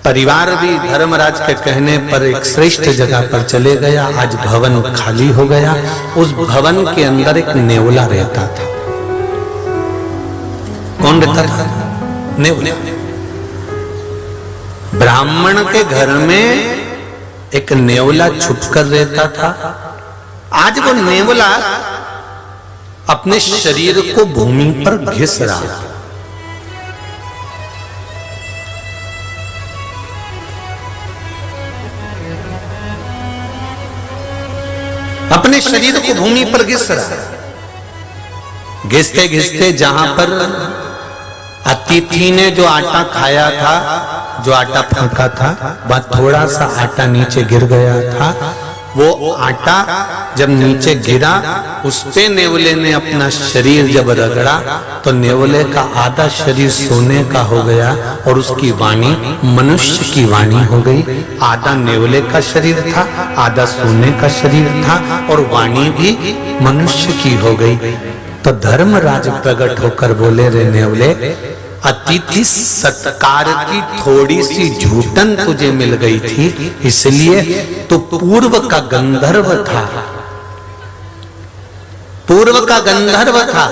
परिवार भी धर्मराज के कहने पर एक श्रेष्ठ जगह पर चले गया। आज भवन खाली हो गया। उस भवन के अंदर एक नेवला रहता था। कौन रहता था? नेवला। ब्राह्मण के घर में एक नेवला छुपकर रहता था। आज वो नेवला अपने शरीर को भूमि पर घिस रहा। अपने शरीर को भूमि पर घिस रहा। घिसते घिसते जहां पर अतिथि ने जो आटा खाया था, जो आटा फेंका था, वह थोड़ा सा आटा नीचे गिर गया था। वो आटा जब नीचे गिरा, उस पे नेवले ने अपना शरीर जब रगड़ा, तो नेवले का आधा शरीर सोने का हो गया और उसकी वाणी मनुष्य की वाणी हो गई। आधा नेवले का शरीर था, आधा सोने का शरीर था, और वाणी भी मनुष्य की हो गई। तो धर्मराज प्रकट होकर बोले, रे नेवले, अतिथि सत्कार की थोड़ी सी झूठन तुझे मिल गई थी, इसलिए तो पूर्व का गंधर्व था, पूर्व का गंधर्व था।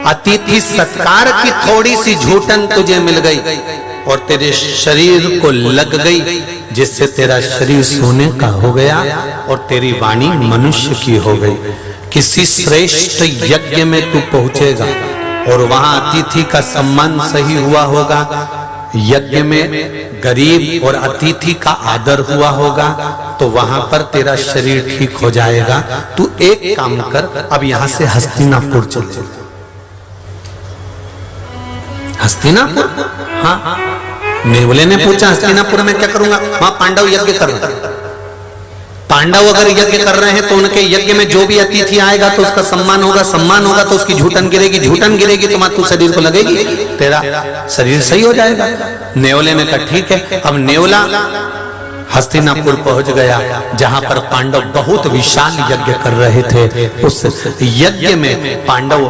अतिथि सत्कार की थोड़ी सी झूठन तुझे मिल गई और तेरे शरीर को लग गई, जिससे तेरा शरीर सोने का हो गया और तेरी वाणी मनुष्य की हो गई। किसी श्रेष्ठ यज्ञ में तू पहुंचेगा और वहां अतिथि का सम्मान सही हुआ होगा, यज्ञ में गरीब और अतिथि का आदर हुआ होगा, तो वहां पर तेरा शरीर ठीक हो जाएगा। तू एक काम कर, अब यहां से हस्तिनापुर चले। हस्तिनापुर? हाँ। नेवले ने पूछा हस्तिनापुर में क्या करूंगा? वहां पांडव यज्ञ कर रहे हैं। पांडव अगर यज्ञ कर रहे हैं तो उनके यज्ञ में जो भी अतिथि आएगा तो उसका सम्मान होगा, सम्मान होगा तो उसकी झूठन गिरेगी, झूठन गिरेगी तो तू शरीर को लगेगी, तेरा शरीर सही हो जाएगा। नेवले ने कहा ठीक है। अब नेवला हस्तिनापुर पहुंच गया जहां पर पांडव बहुत विशाल यज्ञ कर रहे थे। उस यज्ञ में पांडव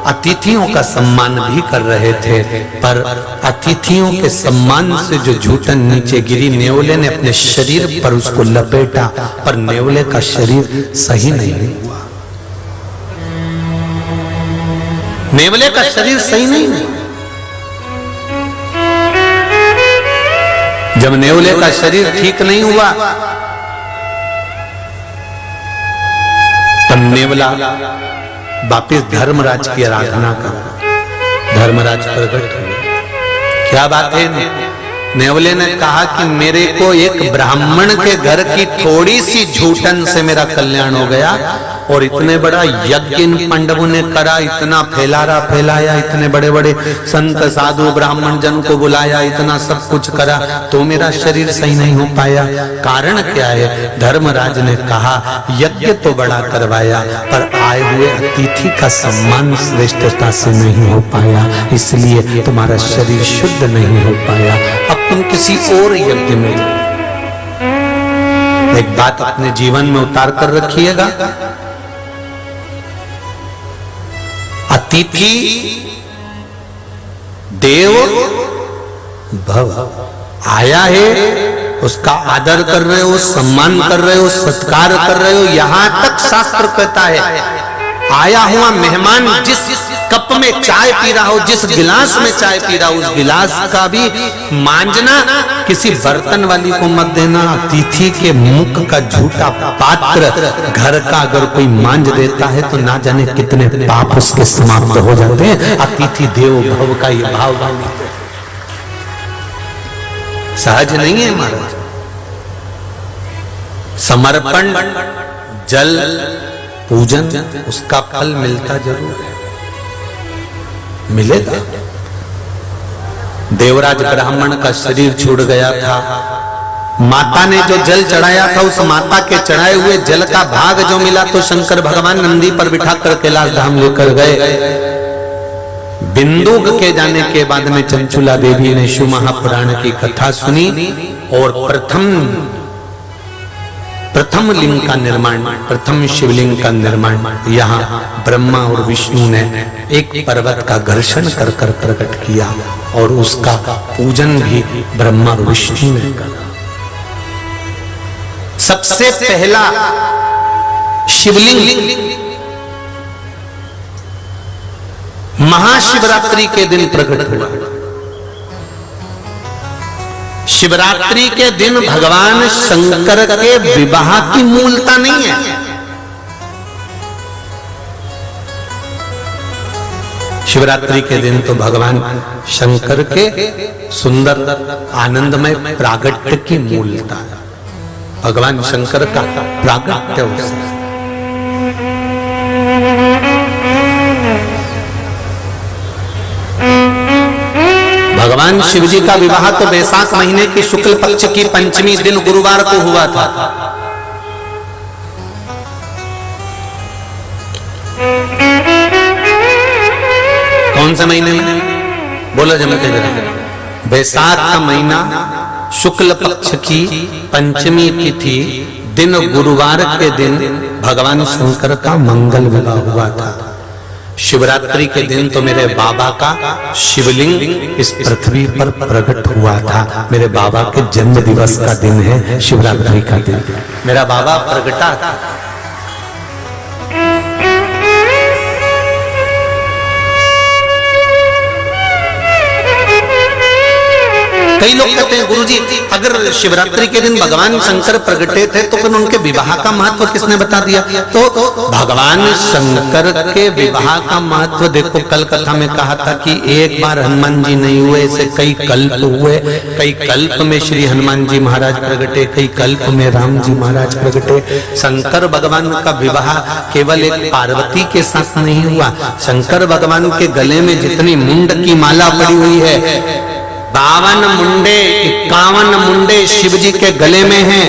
अतिथियों का सम्मान भी कर रहे थे, पर अतिथियों के सम्मान से जो झूठन नीचे गिरी, नेवले ने अपने शरीर पर उसको लपेटा, पर नेवले का शरीर सही नहीं हुआ। नेवले का शरीर सही नहीं हुआ। जब नेवले का शरीर ठीक नहीं हुआ तब नेवला वापिस धर्मराज की आराधना करा। धर्मराज प्रकट हुए। क्या बात है? नेवले ने कहा कि मेरे को एक ब्राह्मण के घर की थोड़ी सी झूठन से मेरा कल्याण हो गया, और इतने बड़ा यज्ञ इन पांडवों ने करा, इतना फैलाया, इतने बड़े बड़े संत साधु ब्राह्मण जन को बुलाया, इतना सब कुछ करा, तो मेरा शरीर सही नहीं हो पाया। कारण क्या है? धर्मराज ने कहा यज्ञ तो बड़ा करवाया, पर आए हुए अतिथि का सम्मान श्रेष्ठता से नहीं हो पाया, इसलिए तुम्हारा शरीर शुद्ध नहीं हो पाया। अब तुम किसी और यज्ञ में जाओ। एक बात अपने जीवन में उतार कर रखिएगा, अतिथि देव भव। आया है, उसका आदर कर रहे हो, सम्मान कर रहे हो, सत्कार कर रहे हो। यहां तक शास्त्र कहता है आया हुआ मेहमान जिस कप में चाय पी रहा हो, जिस गिलास में चाय पी रहा हो, उस गिलास का भी मांजना किसी बर्तन वाली को मत देना। अतिथि के मुख का झूठा पात्र घर का अगर कोई मांझ देता है तो ना जाने कितने पाप उसके समाप्त हो जाते हैं। अतिथि देवो भव का ये भाव सहज नहीं है महाराज। समर्पण, जल, पूजन, उसका फल मिलता जरूर है, मिलेगा। देवराज ब्राह्मण का शरीर छूट गया था, माता ने जो जल चढ़ाया था उस माता के चढ़ाए हुए जल का भाग जो मिला तो शंकर भगवान नंदी पर बिठाकर कैलाश धाम लेकर गए। बिंदु के जाने के बाद में चंचुला देवी ने शिव महापुराण की कथा सुनी और प्रथम लिंग का निर्माण, प्रथम शिवलिंग का निर्माण यहाँ ब्रह्मा और विष्णु ने एक पर्वत का घर्षण कर कर प्रकट किया, और उसका पूजन भी ब्रह्मा और विष्णु ने करा। सबसे पहला शिवलिंग महाशिवरात्रि के दिन प्रकट हुआ। शिवरात्रि के दिन भगवान शंकर के विवाह की मूलता नहीं है। शिवरात्रि के दिन तो भगवान शंकर के सुंदर आनंदमय प्रागट्य की मूलता है। भगवान शंकर का प्रागट्य उत्सव। भगवान शिव जी का विवाह तो वैशाख महीने की शुक्ल पक्ष की पंचमी दिन गुरुवार को हुआ था। कौन से महीने में? बोलो जमते जरा। वैशाख का महीना, शुक्ल पक्ष की पंचमी तिथि, दिन गुरुवार के दिन भगवान शंकर का मंगल विवाह हुआ था। शिवरात्रि के दिन तो मेरे बाबा का शिवलिंग इस पृथ्वी पर प्रकट हुआ था। मेरे बाबा के जन्म दिवस का दिन है शिवरात्रि का दिन। मेरा बाबा प्रकटा था। कई लोग कहते हैं गुरुजी अगर शिवरात्रि के दिन भगवान शंकर प्रगटे थे तो फिर उनके विवाह का महत्व किसने बता दिया? तो भगवान शंकर के विवाह का महत्व देखो, कल कथा में कहा था कि एक बार हनुमान जी नहीं हुए, ऐसे कई कल्प हुए। कई कल्प में श्री हनुमान जी महाराज प्रगटे, कई कल्प में राम जी महाराज प्रगटे। शंकर भगवान का विवाह केवल एक पार्वती के साथ नहीं हुआ। शंकर भगवान के गले में जितनी मुंड की माला पड़ी हुई है, 52 मुंडे 51 मुंडे शिव जी के गले में हैं।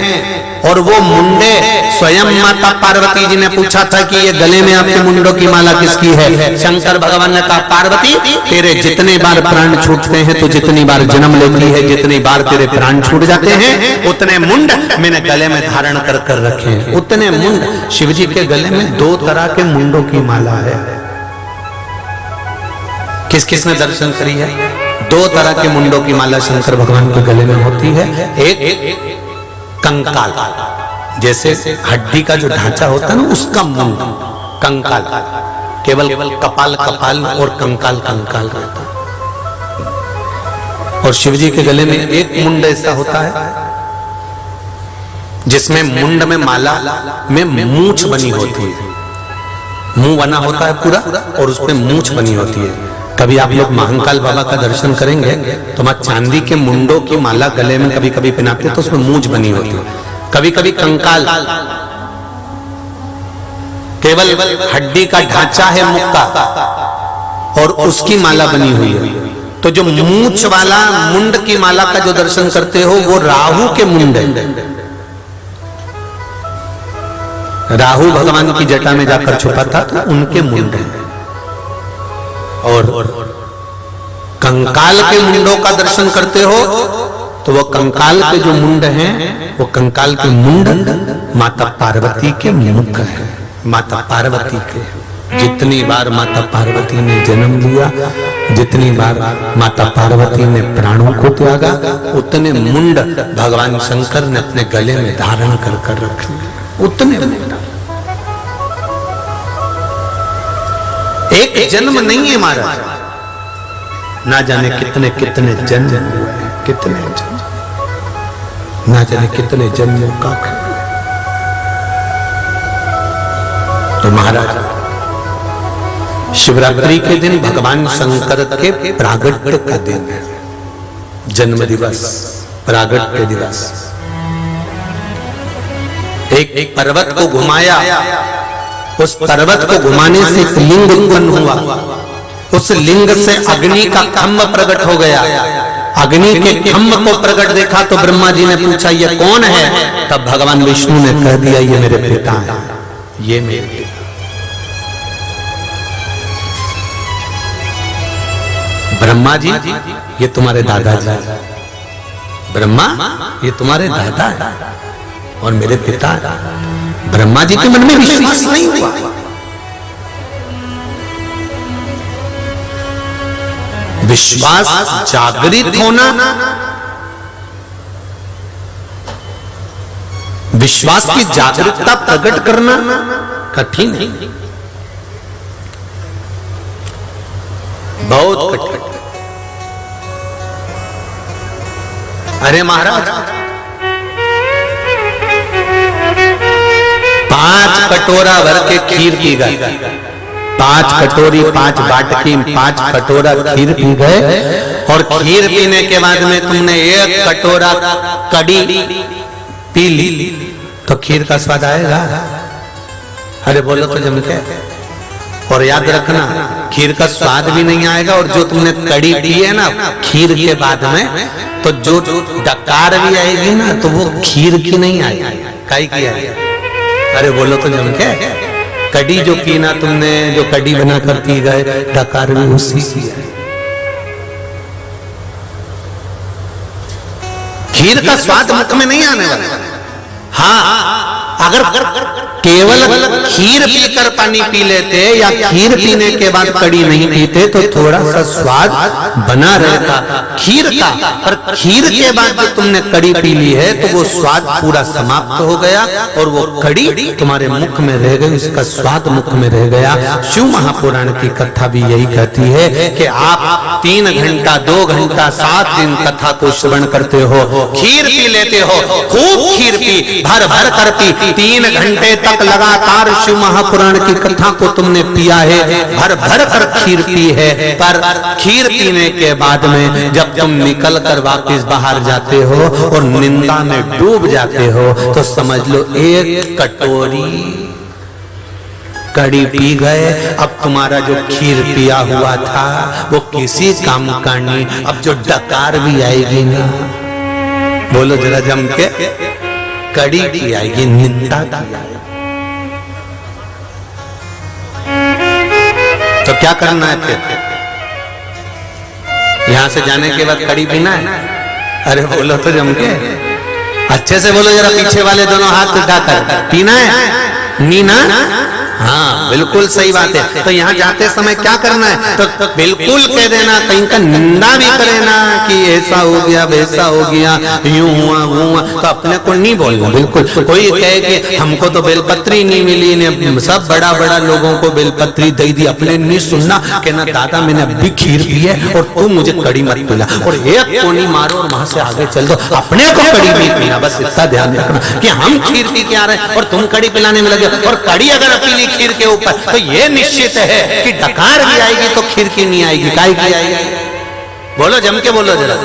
और वो मुंडे स्वयं माता पार्वती जी ने पूछा था कि ये गले में आपके मुंडों की माला किसकी है? शंकर भगवान ने कहा पार्वती तेरे जितने बार प्राण छूटते हैं तो जितनी बार जन्म लेती है, जितनी बार तेरे प्राण छूट जाते हैं, उतने मुंड मैंने गले में धारण कर कर रखे हैं। उतने मुंड शिव जी के गले में 2 तरह के मुंडों की माला है। किस किस ने दर्शन करी है? 2 तरह के मुंडों की माला शंकर भगवान के गले में होती है। एक कंकाल, जैसे हड्डी का जो ढांचा होता है ना उसका मुंड कंकाल, केवल कपाल कपाल और कंकाल कंकाल रहता है। और शिव जी के गले में एक मुंड ऐसा होता है जिसमें मुंड में माला में मूंछ बनी होती है, मुंह बना होता है पूरा और उसमें मूंछ बनी होती है। कभी आप लोग महाकाल बाबा का दर्शन करेंगे तो वहां चांदी के मुंडों की माला गले में कभी कभी पहनाते तो उसमें मूंछ बनी होती है। कभी कभी कंकाल, केवल हड्डी का ढांचा है मुख का और उसकी माला बनी हुई है। तो जो मूंछ वाला मुंड की माला का जो दर्शन करते हो वो राहु के मुंड है। राहु भगवान की जटा में जाकर छुपा था तो उनके मुंड है। और कंकाल के मुंडों का दर्शन करते हो तो वो कंकाल के जो मुंड हैं वो कंकाल के मुंड माता पार्वती के मुख है। माता पार्वती के जितनी बार माता पार्वती ने जन्म लिया, जितनी बार माता पार्वती ने प्राणों को त्यागा, उतने मुंड भगवान शंकर ने अपने गले में धारण कर कर रखे। उतने मुंड, एक जन्म नहीं है महाराज, ना जाने कितने कितने जन्म हुए हैं, कितने जन्म, ना जाने कितने जन्मों का। तो महाराज शिवरात्रि के दिन भगवान शंकर के प्रागट्य का दिन है, जन्म दिवस, प्रागट्य दिवस। एक पर्वत को घुमाया, उस पर्वत को घुमाने से एक लिंग उत्पन्न हुआ, उस लिंग से अग्नि का खम्भ प्रकट हो गया। अग्नि के खम्भ को प्रकट देखा तो ब्रह्मा जी ने पूछा ये कौन है? तब भगवान विष्णु ने कह दिया ये मेरे पिता है, ये मेरे पिता। ब्रह्मा जी ये तुम्हारे दादाजी, ब्रह्मा ये तुम्हारे दादा है और मेरे पिता है। ब्रह्मा जी के मन में विश्वास नहीं हुआ। विश्वास जागृत होना, विश्वास की जागरूकता प्रकट करना कठिन है, बहुत कठिन। अरे महाराज 5 कटोरा भर के खीर पी गए, 5 कटोरी 5 बाटकी 5 कटोरा खीर पी गए। और खीर पीने के बाद में तुमने 1 कटोरा कड़ी पी ली तो खीर का स्वाद आएगा? अरे बोलो तो जम के। और याद रखना खीर का स्वाद भी नहीं आएगा, और जो तुमने कड़ी पी है ना खीर के बाद में, तो जो डकार भी आएगी ना तो वो खीर की नहीं आएगी, काई की आएगी? अरे बोलो तो जम के। कड़ी जो पीना तुमने, जो कड़ी बना कर पी गए, डकार भी उसी की है। खीर का स्वाद मुख में नहीं आने वाला। हाँ अगर केवल खीर पीकर पानी पी लेते या खीर पीने के बाद कड़ी नहीं पीते तो थोड़ा सा स्वाद बना रहता खीर का, पर खीर के बाद जो तुमने कड़ी पी ली है तो वो स्वाद पूरा समाप्त हो गया और वो कड़ी तुम्हारे मुख में रह गई, उसका स्वाद मुख में रह गया। शिव महापुराण की कथा भी यही कहती है कि आप 3 घंटा 2 घंटा 7 दिन कथा को श्रवण करते हो, खीर पी लेते हो, खूब खीर पी, भर भर कर पी, 3 घंटे तक लगातार शिव महापुराण की कथा को तुमने पिया है, भर भर कर खीर पी है, पर खीर पीने के बाद में जब तुम निकल कर वापिस बाहर जाते हो और निंदा में डूब जाते हो तो समझ लो एक कटोरी कड़ी पी गए। अब तुम्हारा जो खीर पिया हुआ था वो किसी काम का नहीं। अब जो डकार भी आएगी ना, बोलो जरा जम के, कड़ी की आएगी, निंदा की आएगी। तो क्या करना है फिर? यहां से जाने के बाद कड़ी पीना है? अरे बोलो तो जम के, अच्छे से बोलो जरा, पीछे वाले दोनों हाथ उठाकर, पीना है? नीना? हाँ बिल्कुल सही बात है। तो यहाँ जाते समय क्या करना है? तो बिल्कुल कह देना, कहीं का निंदा भी करे ना कि ऐसा हो गया वैसा हो गया, यूं हुआ वो हुआ, तो अपने को नहीं बोलना बिल्कुल। कोई कहे कि हमको तो बेलपत्री नहीं मिली ने, सब बड़ा बड़ा लोगों को बेलपत्री दे दी, अपने नहीं सुनना, कहना दादा मैंने अभी खीर पी है और तू मुझे कड़ी मत पिला, और एक कोनी मारो और वहां से आगे चल दो, अपने को कड़ी नहीं पीना। बस इतना ध्यान रखना कि हम खीर पी के आ रहे हैं और तुम कड़ी पिलाने में लगे, और कड़ी अगर पी खीर के ऊपर तो ये निश्चित है कि डकार भी आएगी तो खीर की नहीं आएगी, काय की आएगी? बोलो जम के बोलो जरा।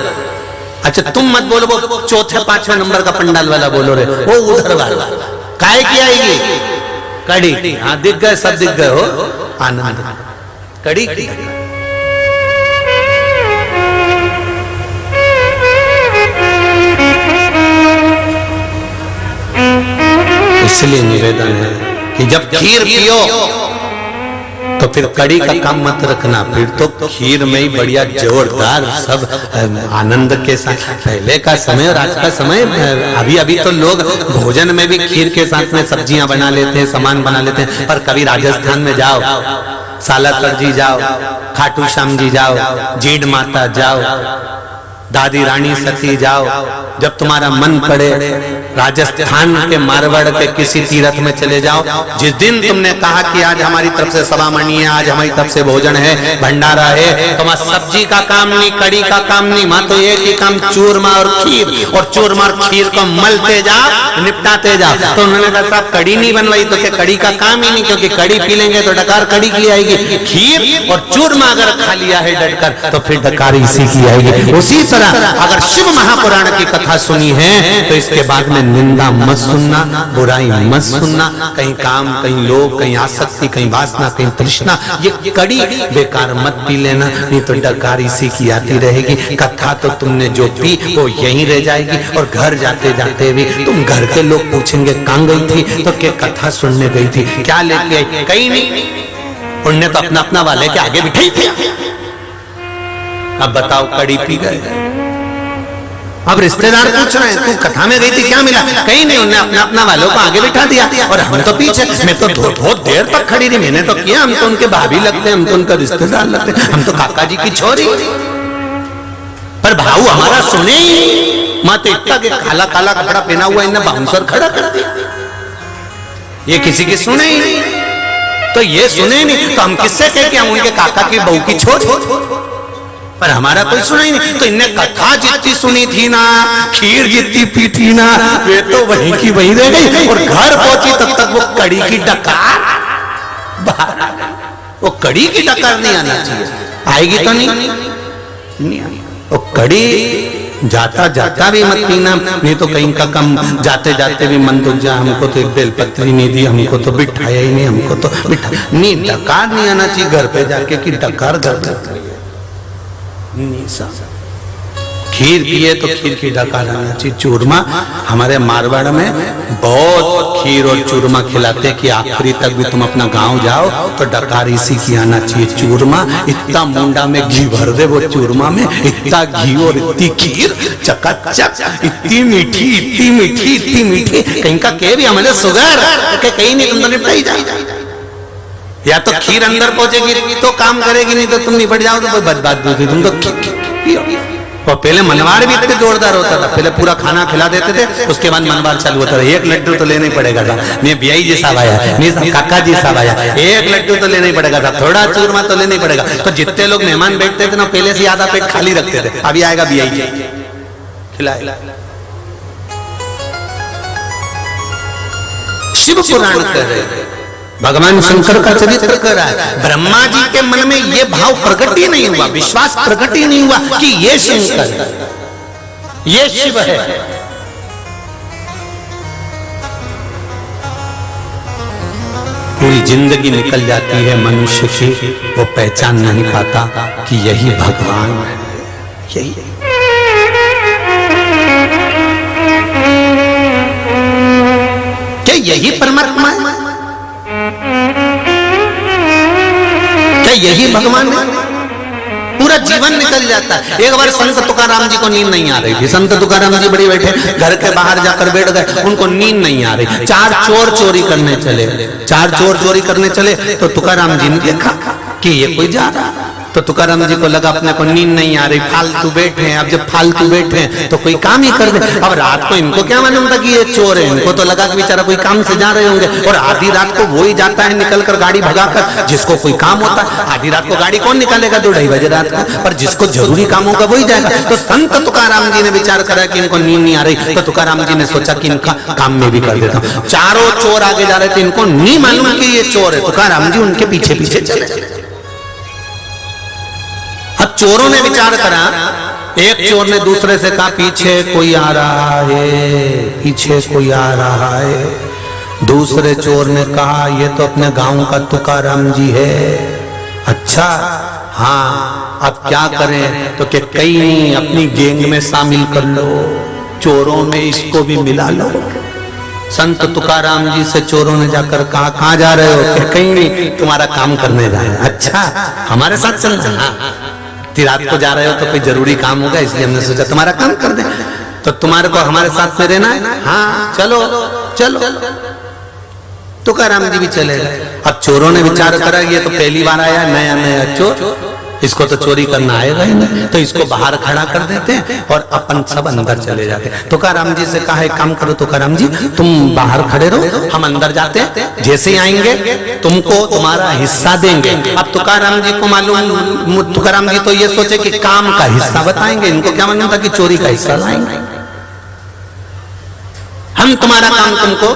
अच्छा तुम मत बोलो, वो चौथे 5वें नंबर का पंडाल वाला बोलो रे, वो उधर वाला, काय की आएगी? कड़ी। हाँ दिख गए, सब दिख गए हो, आनंद कड़ी की। इसलिए निवेदन है कि जब खीर पियो तो फिर कड़ी का काम मत रखना, फिर तो खीर में ही बढ़िया जोरदार सब आनंद के साथ। पहले का समय और आज का समय, अभी अभी तो लोग भोजन में भी खीर के साथ में सब्जियां बना लेते हैं, सामान बना लेते हैं। पर कभी राजस्थान में जाओ, सालासर जी जाओ, खाटू श्याम जी जाओ, जीड माता जाओ, दादी रानी सती जाओ, जब तुम्हारा मन पड़े राजस्थान के मारवाड़ के किसी तीर्थ में चले जाओ। जिस दिन तुमने कहा कि आज हमारी तरफ से सवामणी है, आज हमारी तरफ से भोजन है, भंडारा है, तो वहां सब्जी का काम नहीं, कड़ी का काम नहीं, वहां तो एक ही काम चूरमा और खीर, और चूरमा और खीर को मलते जाओ, निपटाते जाओ। तो उन्होंने कहा साहब कड़ी नहीं बनवाई तो क्या कड़ी का काम ही नहीं, क्योंकि कड़ी पी लेंगे तो डकार कड़ी की आएगी, खीर और चूरमा अगर खा लिया है डटकर तो फिर डकार इसी की आएगी। उसी तरह अगर शिव महापुराण की कथा सुनी है तो इसके बाद में निंदा मत सुनना, बुराई मत सुनना, कहीं काम, कहीं लोभ, कहीं आसक्ति, कहीं वासना, कहीं तृष्णा, ये कड़ी बेकार मत पी लेना, नहीं तो डकार इसी की आती रहेगी। कथा तो तुमने जो पी वो यहीं रह जाएगी, और घर जाते जाते भी तुम घर के लोग पूछेंगे कहाँ गई थी, तो क्या कथा सुनने गई थी, क्या लेके आई? कहीं नहीं, उनने तो अपना अपना वाले के आगे बिठाई थी। अब बताओ कड़ी पी गए, अब रिश्तेदार पूछ रहे हैं तू कथा में गई थी क्या मिला? कहीं नहीं, उन्होंने अपना अपना वालों को आगे बिठा दिया, और हम तो पीछे। मैं तो बहुत देर तक खड़ी रही, मैंने तो किया, हम तो उनके भाभी लगते हैं, हम तो उनका रिश्तेदार लगते हैं, हम तो काका जी की छोरी, पर भाऊ हमारा सुने ही मत। इतना के काला काला कपड़ा पहना हुआ इन्हें बाउंसर खड़ा कर दिया, ये किसी की सुने ही नहीं। तो ये सुने नहीं तो हम किससे कह के हम उनके काका की बहू की छोड़, पर हमारा कोई सुना ही नहीं। तो इनने कथा जितनी सुनी थी ना, खीर जितनी पी थी ना, वे तो वहीं की वहीं रह गई, और घर पहुंची तब तक वो कड़ी की डकार बाहर आ गई। वो कड़ी की डकार नहीं आना चाहिए, आएगी तो नहीं आएगी। वो कड़ी जाता जाता भी मत पीना, नहीं तो कहीं का कम जाते जाते भी मन तो जा, हमको तो एक बेलपत्री नहीं दी, हमको तो बिठाया ही नहीं, हमको तो बिठा नहीं, डकार नहीं आना चाहिए घर पे जाके कि डकार घर खीर पिए तो खीर की डकार आना चाहिए। चूरमा हमारे मारवाड़ में बहुत खीर और चूरमा खिलाते कि आखिरी तक भी तुम अपना गांव जाओ तो डकार इसी की आना चाहिए। चूरमा इतना मुंडा में घी भर दे वो चूरमा में, इतना घी और इतनी खीर चकाचक, इतनी मीठी इतनी मीठी इतनी मीठी, कहीं का कह भी हमारे शुगर कहीं नहीं, तुम तो निपट ही जाओ। या तो खीर अंदर पहुंचेगी तो काम करेगी, नहीं तो तुम निपट जाओ तो कोई बात दूसरी, तुम तो। और पहले मनवाड़ भी इतने जोरदार होता था, पहले पूरा खाना खिला देते थे, उसके बाद मनवाड़ चालू होता था। एक लड्डू तो लेना ही पड़ेगा था, नहीं बियाई जी साहब आया, नहीं काका जी साहब आया, एक लड्डू तो लेना ही पड़ेगा था, थोड़ा चूरमा तो लेना ही पड़ेगा। तो जितने लोग मेहमान बैठते थे ना पहले से आधा पेट खाली रखते थे, अभी आएगा बियाई जी खिलाए। शिव पुराण कर रहे, भगवान शंकर का चरित्र कर रहा है। ब्रह्मा जी के मन में यह भाव प्रकट ही नहीं हुआ, विश्वास प्रकट ही नहीं हुआ कि ये शंकर है, ये शिव है। पूरी जिंदगी निकल जाती है मनुष्य की, वो पहचान नहीं पाता कि यही भगवान है, यही क्या यही परमात्मा है, क्या यही भगवान है। पूरा जीवन निकल जाता है। एक बार संत तुकाराम जी को नींद नहीं आ रही थी, संत तुकाराम जी बड़ी बैठे घर के बाहर जाकर बैठ गए, उनको नींद नहीं आ रही। चार चोर चोरी करने चले, चार चोर चोरी करने चले तो तुकाराम जी ने देखा कि ये कोई जा रहा, तो तुकाराम जी को लगा अपने को नींद नहीं आ रही, फालतू बैठे हैं। अब जब फालतू बैठे हैं तो कोई काम ही कर दे। अब रात को इनको क्या मालूम था कि ये चोर है, इनको तो लगा कि बेचारा कोई काम से जा रहे होंगे। और आधी रात को वो ही जाता है निकलकर गाड़ी भगाकर, जिसको कोई काम होता है। आधी रात को गाड़ी कौन निकालेगा 2-2:30 बजे रात को, पर जिसको जरूरी काम होगा वही जाएगा। तो संत तुकाराम जी ने विचार करा कि इनको नींद नहीं आ रही, तो तुकाराम जी ने सोचा कि इनका काम में भी कर देता हूँ। चारों चोर आगे जा रहे थे, इनको नहीं मालूम कि ये चोर है। तुकाराम जी उनके पीछे पीछे चले। अब चोरों ने विचार करा, एक चोर ने दूसरे से कहा पीछे कोई आ रहा है, पीछे कोई आ रहा है। दूसरे चोर ने कहा ये तो अपने गांव का तुकाराम जी है। अच्छा हाँ, अब क्या करें? तो क्या कहीं नहीं, अपनी गैंग में शामिल कर लो, चोरों में इसको भी मिला लो। संत तुकाराम जी से चोरों ने जाकर कहा कहाँ जा रहे हो? क्या कहीं नहीं, तुम्हारा काम करने जा रहे हैं। अच्छा हमारे साथ चलना? हाँ, रात को जा रहे हो तो कोई जरूरी काम होगा, इसलिए हमने सोचा तुम्हारा काम कर दे। तो तुम्हारे को हमारे साथ में रहना है? हाँ चलो चलो। तुकाराम जी भी चले गए। अब चोरों ने विचार करा ये तो पहली बार आया नया नया चोर, इसको तो चोरी करना आएगा ही नहीं, तो इसको बाहर खड़ा कर देते हैं और अपन सब अंदर चले जाते हैं। तुकाराम जी से कहा एक काम करो तुकाराम जी, तुम बाहर खड़े रहो, हम अंदर जाते हैं, जैसे ही आएंगे तुमको तुम्हारा हिस्सा देंगे। अब तुकाराम जी को मालूम, तुकाराम जी तो ये सोचे कि काम का हिस्सा बताएंगे, इनको क्या मालूम था कि चोरी का हिस्सा लाएंगे। हम तुम्हारा काम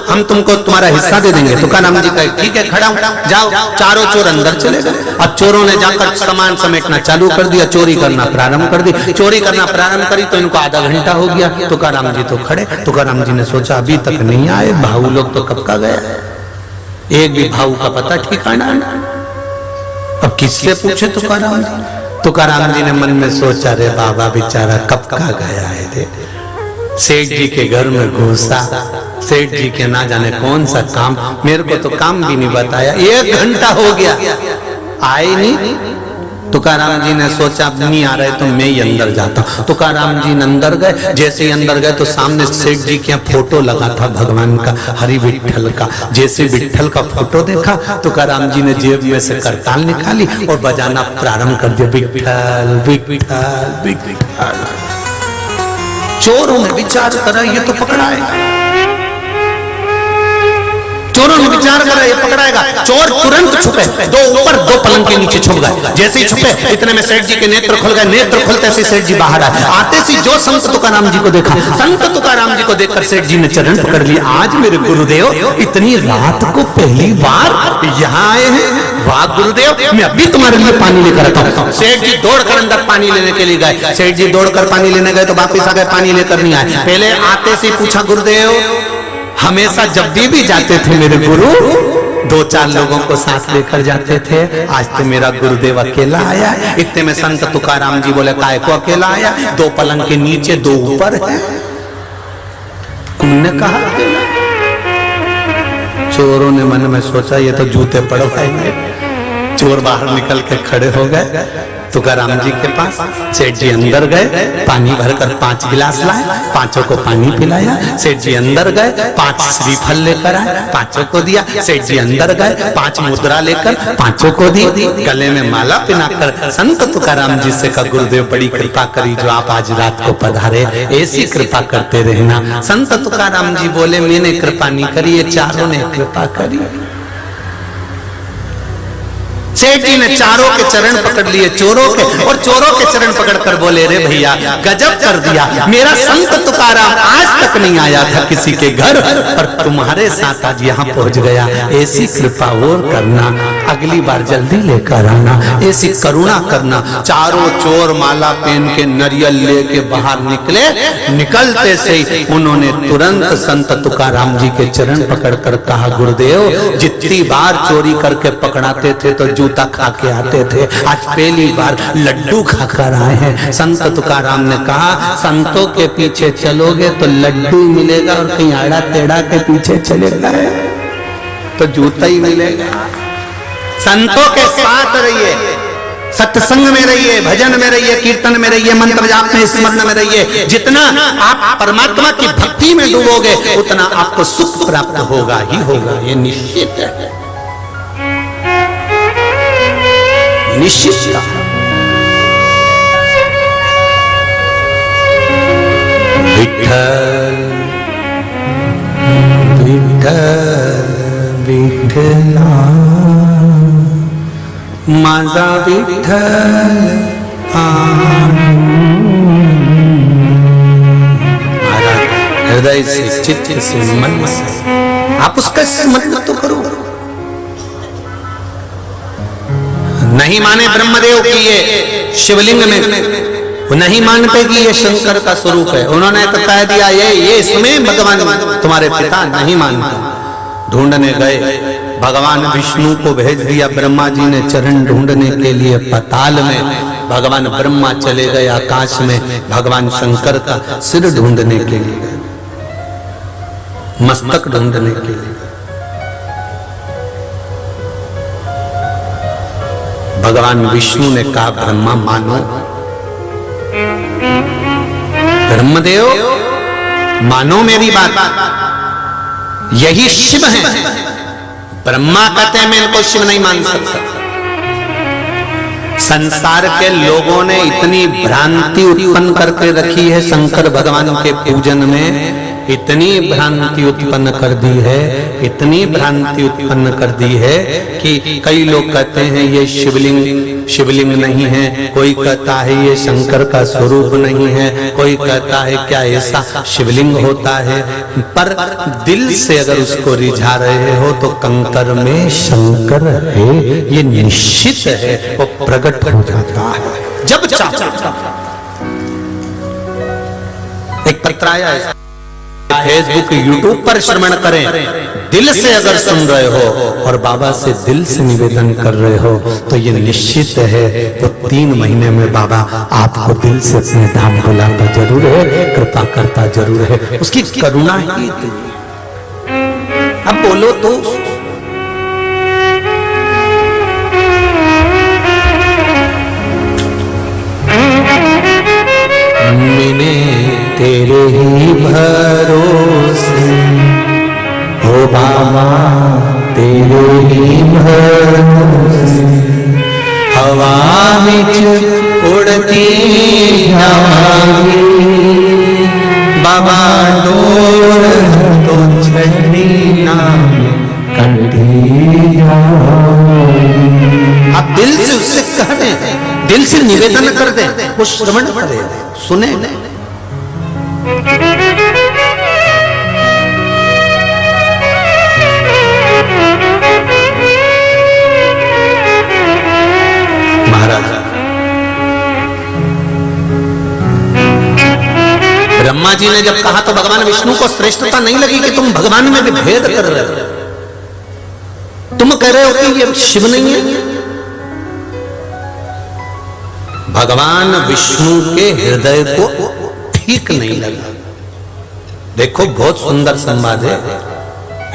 हम तुमको तुम्हारा हिस्सा दे देंगे। तुकाराम जी कहे ठीक है खड़ा हूं, जाओ। चारों चोर अंदर चले गए। अब चोरों ने जाकर सामान समेटना चालू कर दिया, चोरी करना प्रारंभ कर दी। चोरी करना प्रारंभ करी तो इनको आधा घंटा हो गया। तुकाराम जी तो खड़े। तुकाराम जी ने सोचा अभी तक नहीं आए, भाऊ लोग तो कब का गया, एक भी भाऊ का पता ठिकाना। अब किससे पूछे तुकाराम जी? तुकाराम जी ने मन में सोचा रे बाबा बेचारा कब का गया है रे। सेठ जी के घर में घुसा, सेठ जी के ना जाने कौन सा काम, मेरे को तो काम भी नहीं बताया, 1 घंटा हो गया आए नहीं। तुकाराम जी ने सोचा नहीं आ रहे तो मैं ही अंदर जाता हूँ। तुकाराम जी अंदर गए। जैसे ही अंदर गए तो सामने सेठ जी के फोटो लगा था भगवान का, हरि विठल का। जैसे विठल का फोटो देखा तुकाराम जी ने जेब में से करताल निकाली और बजाना प्रारंभ कर दिया, विठल विठल विठल। चोरों ने विचार करा ये तो पकड़ाएगा, चोरों ने विचार करा ये पकड़ाएगा। चोर तुरंत छुपे, 2 ऊपर 2 पलंग के नीचे छुप गए। जैसे ही छुपे इतने में सेठ जी के नेत्र खुल गए। नेत्र खुलते से सेठ जी बाहर आए। आते से जो संत तुकाराम जी को देखा, संत तुकाराम जी को देखकर सेठ जी ने चरण पकड़ लिया। आज मेरे गुरुदेव इतनी रात को पहली बार यहाँ आए हैं, वाह गुरुदेव, मैं अभी तुम्हारे लिए पानी लेकर आता हूँ। सेठ जी दौड़कर अंदर पानी लेने के लिए गए। सेठ जी दौड़कर पानी लेने गए तो वापिस आ गए, पानी लेकर नहीं आए। पहले आते से पूछा गुरुदेव, हमेशा जब भी जाते थे मेरे गुरु, दो चार लोगों को साथ लेकर जाते थे। आज तो मेरा गुरुदेव अकेला आया। इतने में संत तुकाराम जी बोले काय को अकेला आया, दो पलंग के नीचे दो ऊपर है। तुमने कहा अकेला? चोरों ने मन में सोचा ये तो जूते पड़वाएंगे। चोर बाहर निकल के खड़े हो गए तुकाराम जी के पास। सेठ जी अंदर गए, पानी भरकर 5 गिलास लाए, पांचों को पानी पिलाया। सेठ जी अंदर गए, 5 श्रीफल लेकर आए, पांचों को दिया। सेठ जी अंदर गए, 5 मुद्रा लेकर पांचों को दी। गले में माला पहनाकर संत तुकाराम जी से कहा गुरुदेव बड़ी कृपा करी जो आप आज रात को पधारे, ऐसी कृपा करते रहना। संत तुकाराम जी बोले मैंने कृपा नहीं करी, ये चारों ने कृपा करी। सेठ जी ने चारों के चरण पकड़ लिए, चोरों के, और चोरों के चरण पकड़कर बोले रे भैया गजब कर दिया, मेरा संत तुकाराम आज तक नहीं आया था किसी के घर, पर तुम्हारे साथ आज यहाँ पहुंच गया। ऐसी कृपा और करना, अगली बार जल्दी लेकर आना, ऐसी करुणा करना। चारों चोर माला पहन के नरियल लेके बाहर निकले। निकलते से ही उन्होंने तुरंत संत तुकाराम जी के चरण पकड़कर कहा गुरुदेव जितनी बार चोरी करके पकड़ाते थे तो जूता खा के आते थे, आज पहली बार लड्डू खाकर आए हैं। संत तुकाराम ने कहा संतों के पीछे चलोगे तो लड्डू मिलेगा, और कहीं आड़ा टेढ़ा के पीछे चले गए तो जूता ही मिलेगा। संतों के साथ रहिए, सत्संग में रहिए, भजन में रहिए, कीर्तन में रहिए, मंत्र जाप में, स्मरण में रहिए। जितना आप परमात्मा की भक्ति में डूबोगे उतना आपको सुख प्राप्त होगा ही होगा, ये निश्चित है, निश्चित। विठ्ठल विठ्ठल विठ्ठला माझा विठ्ठल हृदय से, चित्त से, मन से आप उसका स्मरण तो करो। नहीं माने ब्रह्मदेव की ये शिवलिंग में, नहीं मानते कि ये शंकर का स्वरूप है, उन्होंने तो कह दिया ये इसमें भगवान तुम्हारे पिता नहीं मानते। ढूंढने गए, भगवान विष्णु को भेज दिया, ब्रह्मा जी ने चरण ढूंढने के लिए पाताल में, भगवान ब्रह्मा चले गए आकाश में, भगवान शंकर का सिर ढूंढने के लिए, मस्तक ढूंढने के लिए। भगवान विष्णु ने कहा ब्रह्मा मानो, ब्रह्मदेव मानो मेरी बात, यही शिव है। ब्रह्मा कहते हैं मैं इनको शिव नहीं मान सकता। संसार के लोगों ने इतनी भ्रांति उत्पन्न करके रखी है शंकर भगवान के पूजन में, इतनी भ्रांति उत्पन्न कर दी है, इतनी भ्रांति उत्पन्न कर दी है कि कई लोग कहते हैं ये शिवलिंग नहीं है, कोई कहता है ये शंकर का स्वरूप नहीं है, कोई कहता है क्या ऐसा शिवलिंग होता है। पर दिल से अगर उसको रिझा रहे हो तो कंकर में शंकर है, ये निश्चित है, वो प्रकट हो जाता है जब चाहो। एक पत्र आया है, फेसबुक यूट्यूब पर श्रवण करें, दिल से अगर सुन रहे हो और बाबा से दिल से निवेदन कर रहे हो तो ये निश्चित है तो 3 महीने में बाबा आपको दिल से अपने धाम बुलाता जरूर है, कृपा करता जरूर है, उसकी करुणा ही इतनी। अब बोलो तो मैंने तेरे ही भरोसे हो बाबा, तेरे ही भरोसे हवा विच उड़ती जावांगी, बाबा डोर तो छड़ी ना कंठी जावांगी। आप दिल से उससे कह दें, दिल से निवेदन कर दें, वो श्रवण करे, सुने। महाराज ब्रह्मा जी ने जब कहा तो भगवान विष्णु को श्रेष्ठता नहीं लगी कि तुम भगवान में भी भेद कर रहे हो, तुम तुम कह रहे हो कि ये शिव नहीं है। भगवान विष्णु के हृदय को ठीक नहीं लगा। देखो बहुत सुंदर संवाद है।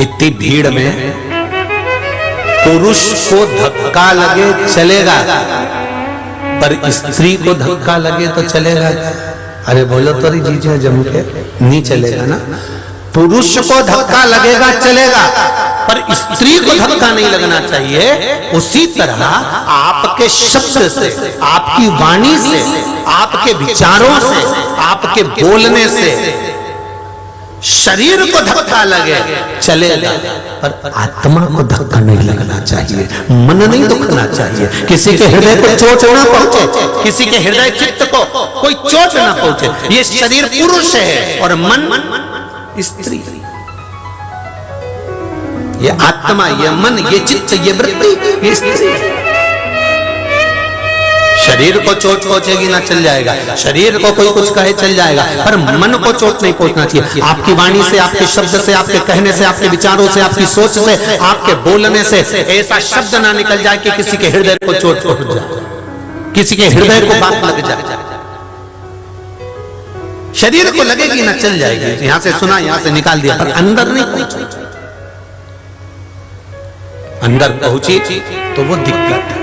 इतनी भीड़ में पुरुष को धक्का लगे चलेगा, पर स्त्री को धक्का लगे तो चलेगा। अरे बोलो तो जीजा जम के नहीं चलेगा ना। पुरुष को धक्का लगेगा चलेगा, पर स्त्री को धक्का नहीं लगना चाहिए। उसी तरह आपके शब्द से, आपकी वाणी से, आपके विचारों से, आपके बोलने से शरीर को धक्का लगे चलेगा, पर आत्मा को धक्का नहीं लगना चाहिए, मन नहीं दुखना चाहिए, किसी के हृदय को चोट ना पहुंचे, किसी के हृदय चित्त को कोई चोट ना पहुंचे। ये शरीर पुरुष है और मन स्त्री। ये आत्मा, ये मन, ये चित्त, ये वृत्ति, ये स्त्री। शरीर को चोट पहुंचेगी ना चल जाएगा, शरीर को कोई कुछ कहे चल जाएगा, पर मन को चोट नहीं पहुंचना चाहिए। आपकी वाणी से, आपके शब्द से, आपके कहने से, आपके विचारों से, आपकी सोच से, आपके बोलने से ऐसा शब्द ना निकल जाए कि किसी के हृदय को चोट पहुंच जाए, किसी के हृदय को बात लग जाए। शरीर को लगेगी ना चल जाएगी, यहां से सुना, यहां से निकाल दिया, पर अंदर नहीं पहुंची। अंदर पहुंची तो वो दिक्कत है।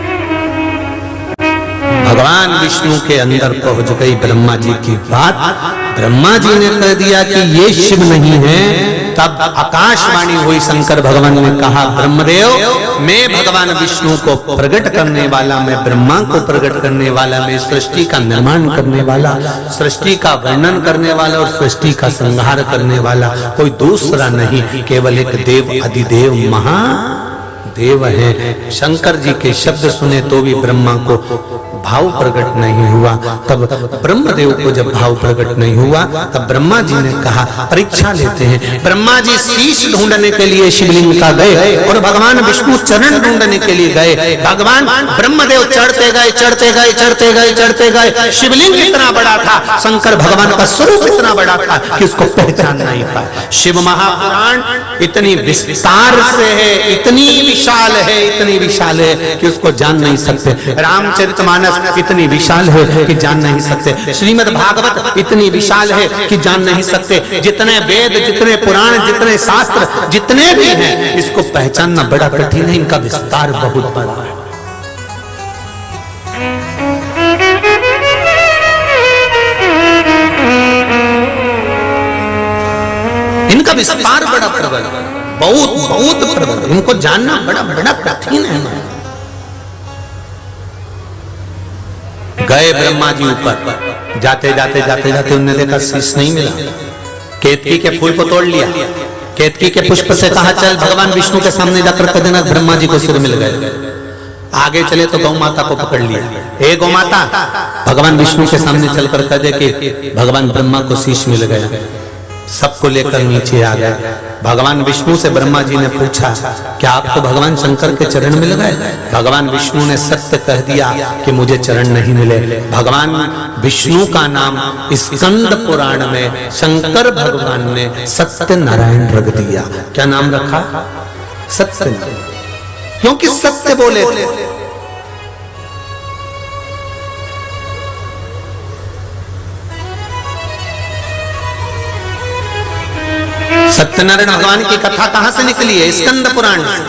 भगवान विष्णु के अंदर पहुंच गई ब्रह्मा जी की बात। ब्रह्मा जी ने कह दिया कि ये शिव नहीं है। तब आकाशवाणी हुई, शंकर भगवान ने कहा, ब्रह्मदेव, मैं भगवान विष्णु को प्रकट करने वाला, मैं ब्रह्मा को प्रकट करने वाला, मैं सृष्टि का निर्माण करने वाला, सृष्टि का वर्णन करने वाला और सृष्टि का संहार करने वाला कोई दूसरा नहीं, केवल एक देव, अधिदेव, महादेव है। शंकर जी के शब्द सुने तो भी ब्रह्मा को भाव प्रकट नहीं हुआ। तब ब्रह्मदेव को जब भाव प्रकट नहीं हुआ, तब ब्रह्मा जी ने कहा, परीक्षा लेते हैं। ब्रह्मा जी शीश ढूंढने के लिए शिवलिंग का गए और भगवान विष्णु चरण ढूंढने के लिए गए। भगवान ब्रह्मदेव चढ़ते गए, चढ़ते गए, चढ़ते गए, चढ़ते गए। शिवलिंग इतना बड़ा था, शंकर भगवान का स्वरूप इतना बड़ा था कि उसको पहचान नहीं पाए। शिव महापुराण इतनी विस्तार से है, इतनी विशाल है, इतनी विशाल है कि उसको जान नहीं सकते। रामचरितमानस इतनी विशाल है कि जान नहीं सकते। श्रीमद् भागवत इतनी विशाल है कि जान नहीं सकते। जितने वेद, जितने पुराण, जितने शास्त्र, जितने भी हैं, इसको पहचानना बड़ा कठिन है। इनका विस्तार बहुत बड़ा है। इनका विस्तार बड़ा प्रबल, बहुत बहुत प्रबल। इनको जानना बड़ा बड़ा कठिन है। गए ब्रह्मा जी ऊपर, जाते जाते जाते जाते उन्हें देखा शीश नहीं मिला। केतकी के फूल को तोड़ लिया, केतकी के पुष्प से कहा, चल भगवान विष्णु के सामने जाकर कह देना ब्रह्मा जी को सिर मिल गए। आगे चले तो गौ माता को पकड़ लिया। ए गौ माता, भगवान विष्णु के सामने चलकर कह दे कि भगवान ब्रह्मा को शीश मिल गया। सबको लेकर नीचे आ गए। भगवान विष्णु से ब्रह्मा जी ने पूछा, क्या आपको भगवान शंकर के चरण मिल गए? भगवान विष्णु ने सत्य कह दिया कि मुझे चरण नहीं मिले। भगवान विष्णु का नाम स्कंद पुराण में शंकर भगवान ने सत्य नारायण रख दिया। क्या नाम रखा? सत्य, क्योंकि सत्य बोले थे। सत्यनारायण भगवान की कथा कहां से निकली है? स्कंद पुराण से।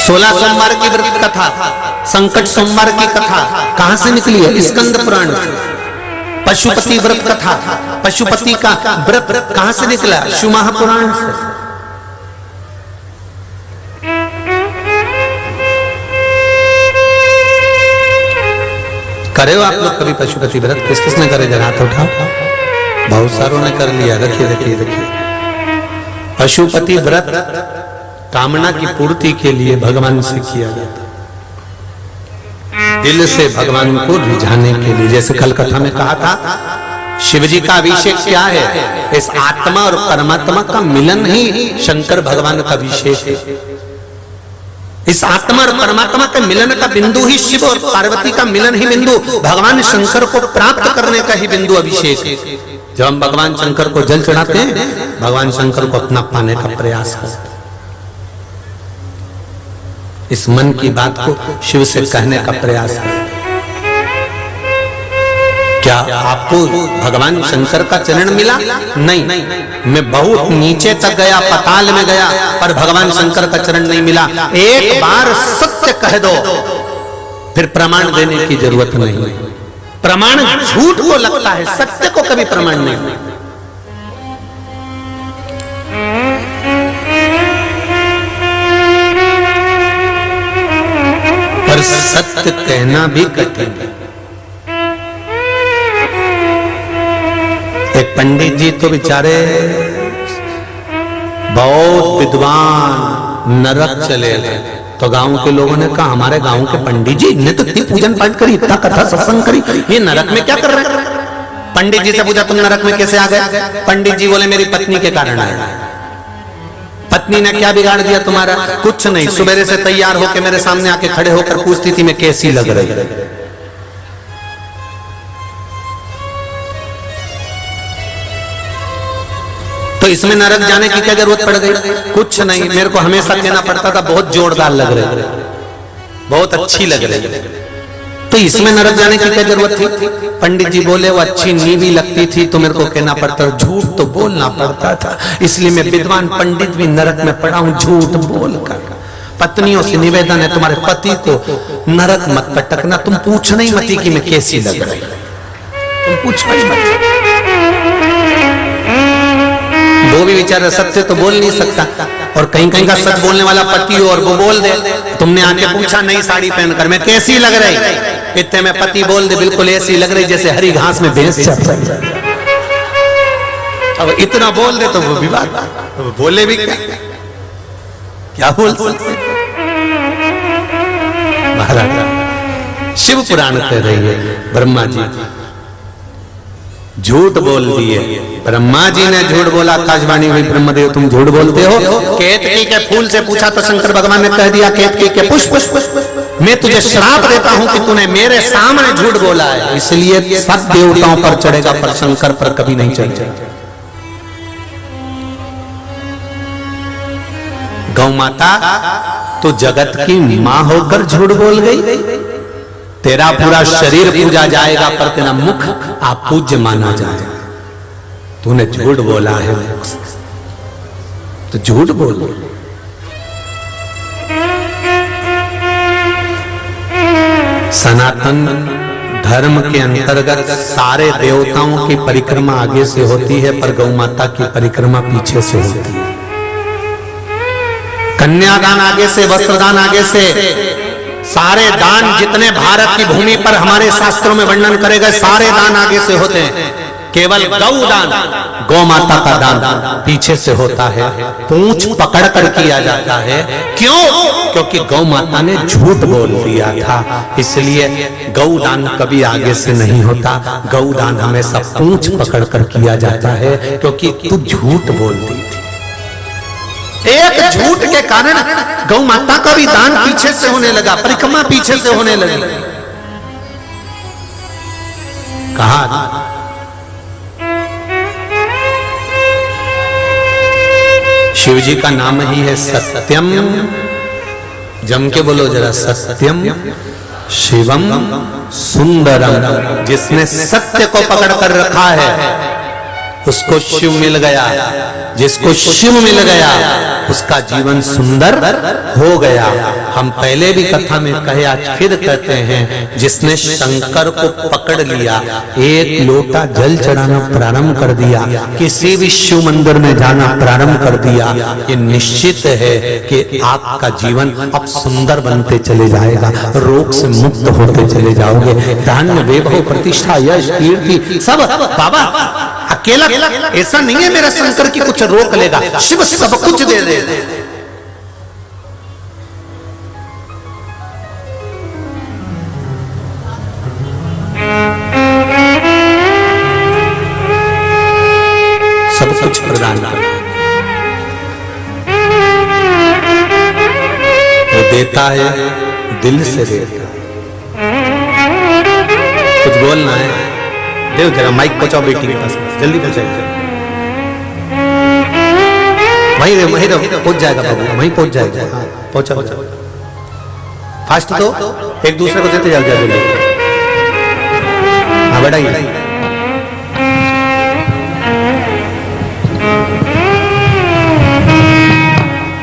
16 सोमवार की व्रत कथा, संकट सोमवार की कथा कहां से निकली है? स्कंद पुराण से। पशुपति व्रत कथा, पशुपति का व्रत कहां से निकला? शिव महापुराण से। करे हो आप लोग कभी पशुपति व्रत? किस किसने करे? जरा हाथ उठाओ। बहुत सारों ने कर लिया। रखिए रखिए रखिए। पशुपति व्रत कामना की पूर्ति के लिए भगवान से किया जाता, दिल से भगवान को रिझाने के लिए। जैसे कल कथा में कहा था, शिव जी का अभिषेक क्या है? इस आत्मा और परमात्मा का मिलन ही शंकर भगवान का अभिषेक है। इस आत्मा और परमात्मा के मिलन का बिंदु ही शिव और पार्वती का मिलन ही बिंदु, भगवान शंकर को प्राप्त करने का ही बिंदु अभिषेक है। जब हम भगवान शंकर को जल चढ़ाते हैं, भगवान शंकर को अपना पाने का प्रयास करते हैं। इस मन की बात को शिव से कहने का प्रयास करते हैं। क्या आपको भगवान शंकर का चरण मिला? नहीं, मैं बहुत नीचे तक गया, पाताल में गया, पर भगवान शंकर का चरण नहीं मिला। एक बार सत्य कह दो, फिर प्रमाण देने की जरूरत नहीं। प्रमाण झूठ को लगता है, सत्य को कभी प्रमाण नहीं। पर सत्य कहना भी कठिन है। एक पंडित जी तो बेचारे बहुत विद्वान, नरक चले गए। तो गांव के लोगों ने कहा, हमारे गांव के पंडित जी ने तो इतनी पूजन पाठ करी, इतना कथा सत्संग करी, ये नरक में क्या कर रहे हैं? पंडित जी से पूछा, तुम नरक में कैसे आ गए? पंडित जी बोले, मेरी पत्नी के कारण आया। पत्नी ने क्या बिगाड़ दिया तुम्हारा? कुछ नहीं, सुबह से तैयार होकर मेरे सामने आके खड़े होकर पूछती थी मैं कैसी लग रही। तो इसमें नरक जाने की क्या जरूरत पड़ गई? कुछ नहीं, मेरे को हमेशा कहना पड़ता था बहुत जोरदार लग रही, बहुत अच्छी लग रही। तो इसमें नरक जाने की क्या जरूरत थी? पंडित जी बोले, वो अच्छी नहीं भी लगती थी तो मेरे को कहना पड़ता, झूठ तो बोलना पड़ता था, इसलिए मैं विद्वान पंडित भी नरक में पड़ा हूं झूठ बोलकर। पत्नियों से निवेदन है, तुम्हारे पति को नरक मत पटकना, तुम पूछना ही मत कि मैं कैसी लग रही, तुम पूछना ही मत। वो भी बेचारा सत्य तो बोल नहीं सकता, और कहीं कहीं का सच बोलने वाला पति हो और वो बोल दे, तुमने आके पूछा नई साड़ी पहनकर मैं कैसी लग रही, इतने में पति बोल दे बिल्कुल ऐसी लग रही जैसे हरी घास में भैंस चल रही। अब इतना बोल दे तो वो विवाद, तो बोले भी क्या बोल सकते। महाराज शिव पुराण कह रही है, ब्रह्मा जी झूठ बोल दिए, ब्रह्मा जी ने झूठ बोला, आकाशवाणी हुई, ब्रह्मदेव तुम झूठ बोलते हो। केतकी के फूल से पूछा तो शंकर भगवान ने कह दिया, केतकी के पुष्प मैं तुझे श्राप देता हूं कि तूने मेरे सामने झूठ बोला है, इसलिए सब देवताओं पर चढ़ेगा पर शंकर पर कभी नहीं चढ़ेगा। गौ माता तो जगत की मां होकर झूठ बोल गई, तेरा पूरा शरीर पूजा जाएगा पर तेरा मुख आप पूज्य माना जाएगा। तूने झूठ बोला है तो झूठ बोल। सनातन धर्म के अंतर्गत सारे देवताओं की परिक्रमा आगे से होती है पर गौ माता की परिक्रमा पीछे से होती है। कन्यादान आगे से, वस्त्रदान आगे से, सारे दान जितने भारत की भूमि पर हमारे शास्त्रों में वर्णन करे गए सारे दान आगे से होते हैं, केवल गौ दान, गौ माता का दान पीछे से होता है, पूंछ पकड़ कर किया जाता है। क्यों? क्योंकि गौ माता ने झूठ बोल दिया था, इसलिए गौ दान कभी आगे से नहीं होता, गौ दान हमेशा पूंछ पकड़ कर किया जाता है, क्योंकि तू झूठ बोल दी थी। एक झूठ के कारण गौ माता का भी दान पीछे से होने लगा, परिक्रमा पीछे से होने लगी। कहा शिव जी का नाम ही है सत्यम, जम के बोलो जरा, सत्यम शिवम सुंदरम। जिसने सत्य को पकड़ कर रखा है उसको शिव मिल गया, जिसको शिव मिल गया उसका जीवन सुंदर हो गया। हम पहले भी कथा में कहे, आज फिर कहते हैं, जिसने शंकर को पकड़ लिया, एक लोटा जल चढ़ाना प्रारंभ कर दिया, किसी भी शिव मंदिर में जाना प्रारंभ कर दिया, ये निश्चित है कि आपका जीवन अब सुंदर बनते चले जाएगा, रोग से मुक्त होते चले जाओगे। धन्य वैभव प्रतिष्ठा यश कीर्ति सब बाबा अकेला ऐसा नहीं है मेरा शंकर की कुछ रोक लेगा, शिव सब कुछ दे दे। सब कुछ प्रदान कर, वो देता है, दिल से देता है। कुछ बोलना है देव जरा माइक पहुंचाओ बेटी के पास, जल्दी पहुंचाइए। वहीं रहो, पहुंच जाएगा बाबू, वहीं पहुंच जाएगा। हाँ, पहुंचा फास्ट दो, एक दूसरे को देते जाओ जल्दी। हाँ बढ़ाइए।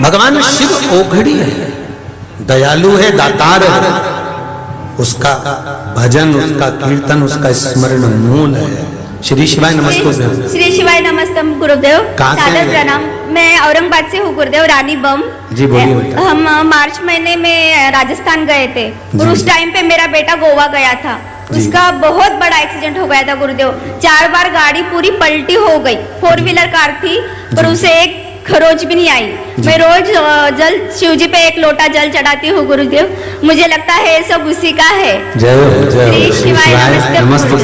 भगवान शिव ओघड़ी है, दयालु है, दातार है। उसका भजन, उसका कीर्तन, उसका स्मरण मूल है। श्री शिवाय नमस्ते। श्री शिवाय नमस्ते गुरुदेव। सादर प्रणाम। मैं औरंगाबाद से हूँ गुरुदेव, रानी बम जी। बोलिए। हम मार्च महीने में राजस्थान गए थे और उस टाइम पे मेरा बेटा गोवा गया था। उसका बहुत बड़ा एक्सीडेंट हो गया था गुरुदेव। 4 बार गाड़ी पूरी पलटी हो गई। 4 व्हीलर कार थी पर उसे एक खरोच भी नहीं आई। मैं रोज जल शिव जी पे 1 लोटा जल चढ़ाती हूँ गुरुदेव। मुझे लगता है सब उसी का है। श्री शिवाय नमस्ते।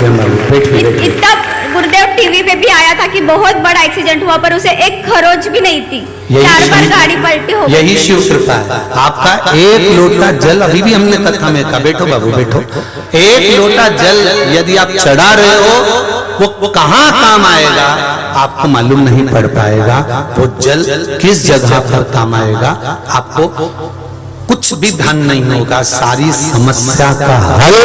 इतना गुरुदेव टीवी पे भी आया था कि बहुत बड़ा एक्सीडेंट हुआ पर उसे एक खरोच भी नहीं थी। 4 बार गाड़ी पलटी हो गई। यही शिव कृपा है। आपका 1 लोटा जल, अभी भी हमने कथा में कहा, बैठो बाबू बैठो, 1 लोटा जल यदि आप चढ़ा रहे हो वो कहाँ काम आएगा आपको मालूम नहीं पड़ पाएगा। वो जल किस जगह पर काम आएगा आपको कुछ भी ध्यान नहीं होगा। सारी समस्या का हल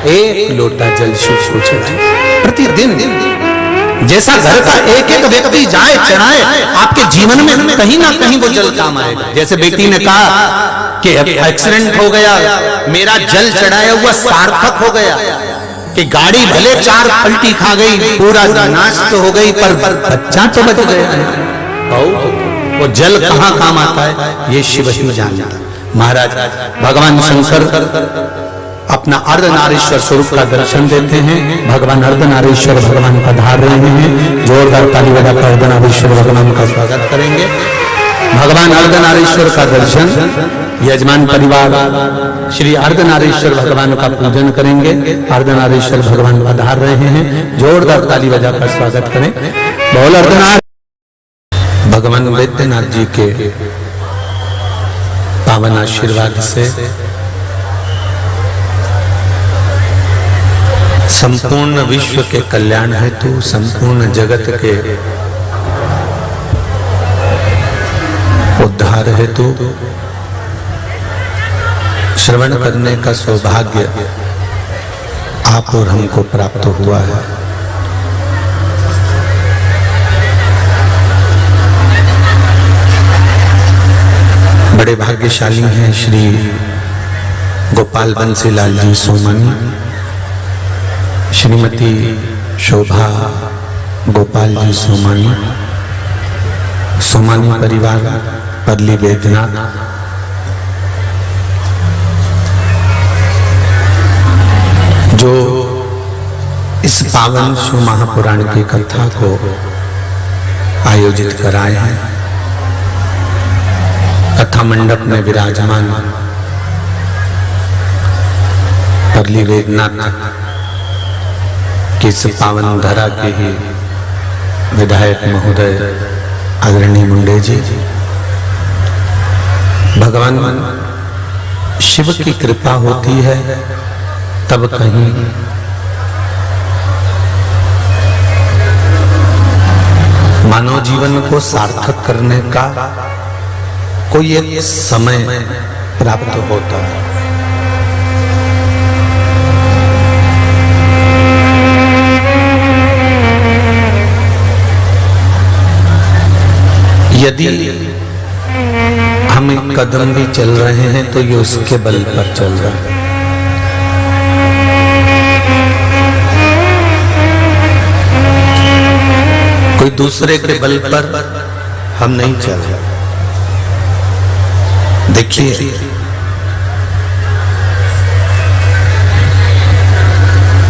1 लोटा जल शिव को चढ़ाए प्रतिदिन। जैसा घर का एक व्यक्ति जाए चढ़ाए, आपके जीवन में कहीं ना कहीं वो जल काम आएगा। जैसे बेटी ने कहा कि एक्सीडेंट हो गया, मेरा जल चढ़ाया हुआ सार्थक हो गया कि गाड़ी भले 4 पलटी खा गई, पूरा नाश तो हो गई पर बच्चा तो बच गया। वो जल कहाँ काम आता है ये शिव ही जानता। महाराज भगवान शंकर अपना अर्धनारीश्वर स्वरूप का दर्शन देते हैं। भगवान अर्धनारीश्वर भगवान पधार रहे हैं। जोरदार ताली बजाकर अर्धनारीश्वर भगवान का स्वागत करेंगे। भगवान अर्धनारीश्वर का दर्शन यजमान परिवार श्री अर्धनारीश्वर भगवान का पूजन करेंगे। अर्धनारीश्वर भगवान पधार रहे हैं। जोरदार ताली बजाकर स्वागत करें। बोल अर्धनार। भगवान वैद्यनाथ जी के पावन आशीर्वाद से संपूर्ण विश्व के कल्याण हेतु, संपूर्ण जगत के उद्धार हेतु श्रवण करने का सौभाग्य आप और हमको प्राप्त हुआ है। बड़े भाग्यशाली हैं श्री गोपाल बंसीलाल जी सोमानी, श्रीमती शोभा गोपाल जी सोमानी, सोमानी परिवार परली वेदनाथ। जो इस पावन शिव महापुराण की कथा को आयोजित कराए हैं। कथा मंडप में विराजमान परली वेदनाथ की इस पावन धरा के ही विधायक महोदय आदरणीय मुंडे जी, भगवान शिव की कृपा होती है तब कहीं मानव जीवन को सार्थक करने का कोई एक समय प्राप्त होता है। यदि हम एक कदम भी चल रहे हैं तो ये उसके बल पर चल रहा है। कोई दूसरे के बल पर हम नहीं चल रहे। देखिए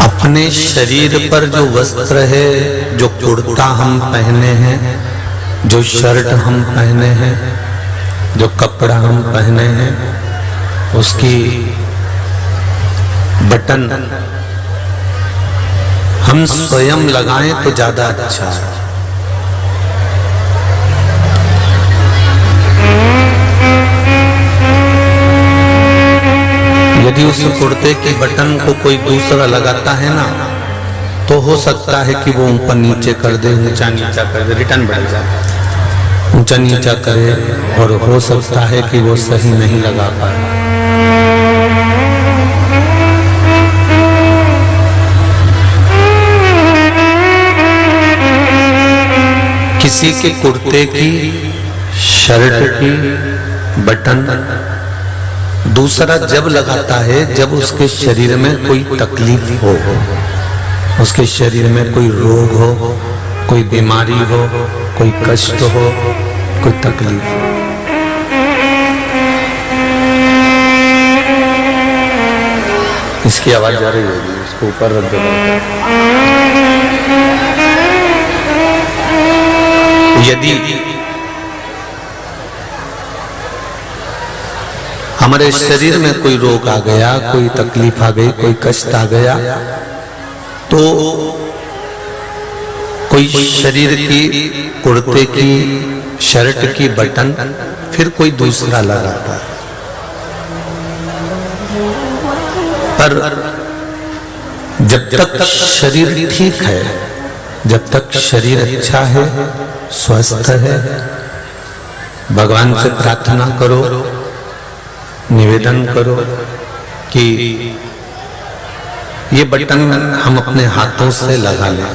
अपने शरीर पर जो वस्त्र है, जो कुर्ता हम पहने हैं, जो शर्ट हम पहने हैं, जो कपड़ा हम पहने हैं, उसकी बटन हम स्वयं लगाएं तो ज्यादा अच्छा है। यदि यदि उस कुर्ते की बटन को कोई दूसरा लगाता है ना, तो हो सकता है कि वो ऊपर नीचे कर दे, ऊंचा नीचा कर दे, रिटर्न बढ़ जाए, ऊंचा नीचा करे, और हो सकता है कि वो सही नहीं लगा पाए। किसी के कुर्ते की, शर्ट की बटन दूसरा जब लगाता है जब उसके शरीर में कोई तकलीफ हो, उसके शरीर में कोई रोग हो, कोई बीमारी हो, कोई कष्ट हो, कोई तकलीफ हो। इसकी आवाज जा रही होगी, इसको ऊपर रख दो। यदि हमारे शरीर में कोई रोग आ गया, कोई तकलीफ आ गई, कोई कष्ट आ गया, तो कोई शरीर की कुर्ते की, शर्ट की बटन फिर कोई दूसरा लगाता है। पर जब तक शरीर ठीक है, जब तक शरीर अच्छा है, स्वस्थ है, भगवान से प्रार्थना करो, निवेदन करो कि ये बटन हम अपने हाथों से लगा लें।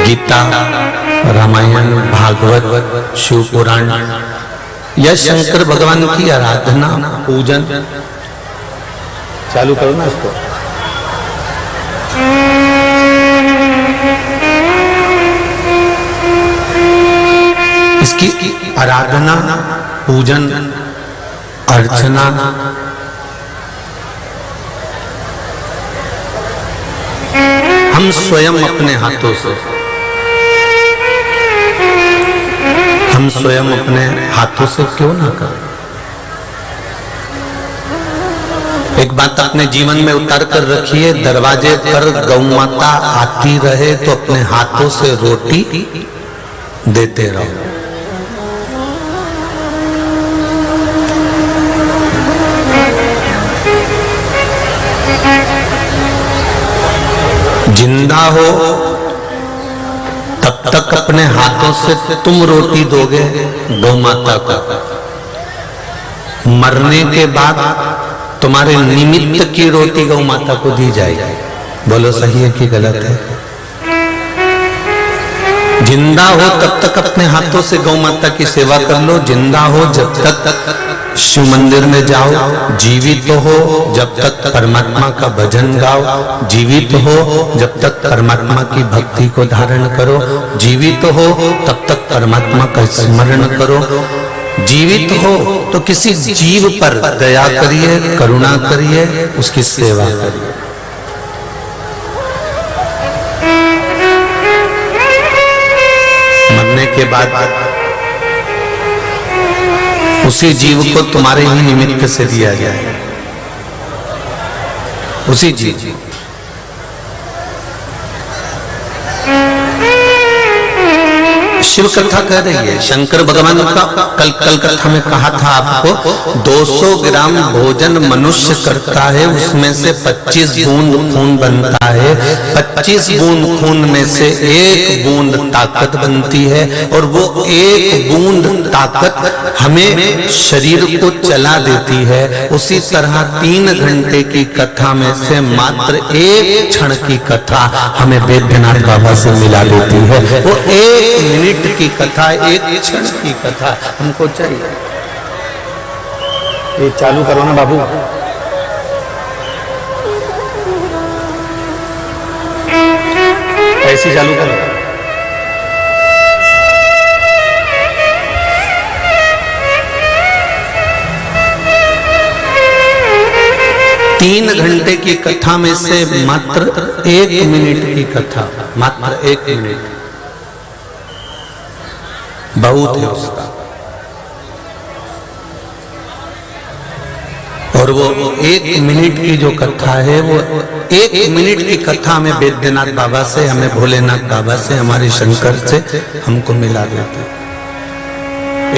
गीता, रामायण, भागवत, शिव पुराण या शंकर भगवान की आराधना, पूजन चालू करो ना इसको। इसकी आराधना, पूजन, अर्चना हम स्वयं अपने हाथों से, हम स्वयं अपने हाथों से क्यों ना करें। एक बात अपने जीवन में उतार कर रखिए, दरवाजे पर गौ माता आती रहे तो अपने हाथों से रोटी देते रहो। जिंदा हो तब तक अपने हाथों से तुम रोटी दोगे गौ माता को, मरने के बाद तुम्हारे निमित्त की रोटी गौ माता को दी जाएगी। बोलो सही है कि गलत है? जिंदा हो तब तक अपने हाथों से गौ माता की सेवा कर लो, जिंदा हो जब तक शिव मंदिर में जाओ, जीवित हो जब तक परमात्मा का भजन गाओ, जीवित हो जब तक परमात्मा की भक्ति को धारण करो, जीवित हो तब तक परमात्मा का स्मरण करो, जीवित हो तो किसी जीव पर दया करिए, करुणा करिए, उसकी सेवा करिए। मरने के बाद उसी जीव को तुम्हारे ही निमित्त से दिया जाए, उसी जीव। शिव कथा कह रही है, शंकर भगवान का कल कथा में कहा था आपको, 200 ग्राम भोजन मनुष्य करता है, उसमें से 25 बूंद खून बनता है, 25 बूंद खून में से 1 बूंद ताकत बनती है, और वो 1 बूंद ताकत हमें शरीर को चला देती है। उसी तरह 3 घंटे की कथा में से मात्र 1 क्षण की कथा हमें वैद्यनाथ बाबा से मिला देती है। वो 1 मिनट की कथा, 1 क्षण की कथा हमको चाहिए। ये चालू करो ना बाबू। ऐसी चालू करो। तीन घंटे की कथा में से मात्र 1 मिनट की कथा, मात्र 1 मिनट बहुत है उसका। और वो 1 मिनट की जो कथा है, वो 1 मिनट की कथा हमें वैद्यनाथ बाबा से, हमें भोलेनाथ बाबा से, हमारे शंकर से हमको मिला देते।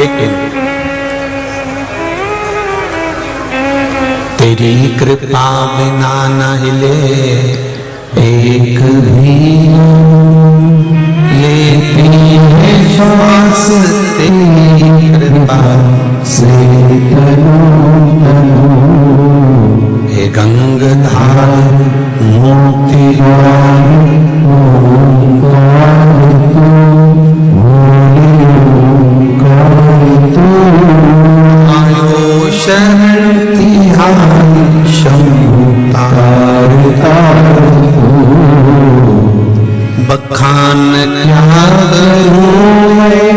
1 मिनट। तेरी कृपा बिना न हिले एक भी, लेती है श्वास तेरी कृपा से हे गंगाधार मोतीधार आयो शरण तिहारी शंभु तारता बखान क्या करूं मैं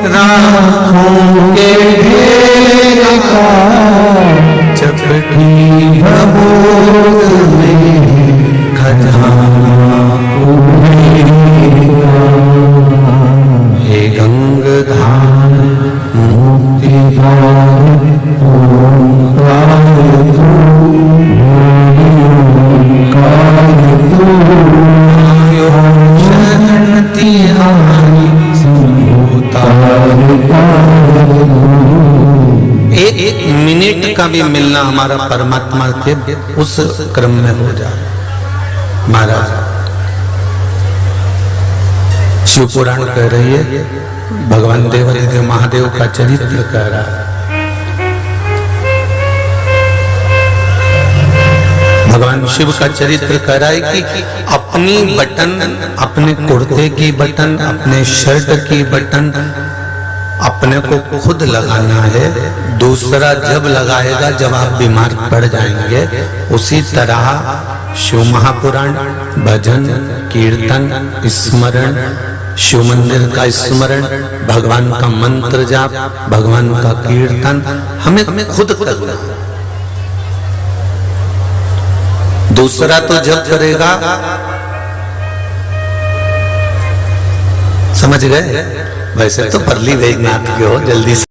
राखों के ढेर का, चपटी भभूत में खजाना हे गंगाधार मोतीधार एक मिनट का भी मिलना हमारा परमात्मा के उस क्रम में हो जाए। महाराज शिव पुराण कह रही है, भगवान देवादिदेव महादेव का चरित्र कह रहा है। भगवान शिव का चरित्र कह रहा है कि अपनी बटन, अपने कुर्ते की बटन, अपने शर्ट की बटन अपने को खुद लगाना है, दूसरा जब लगाएगा जब आप बीमार पड़ जाएंगे। उसी तरह शिव महापुराण, भजन, कीर्तन, स्मरण, शिव मंदिर का स्मरण, भगवान का मंत्र जाप, भगवान का कीर्तन हमें खुद करना है। दूसरा तो जब करेगा, समझ गए? वैसे तो परली वैजनाथ के हो, जल्दी से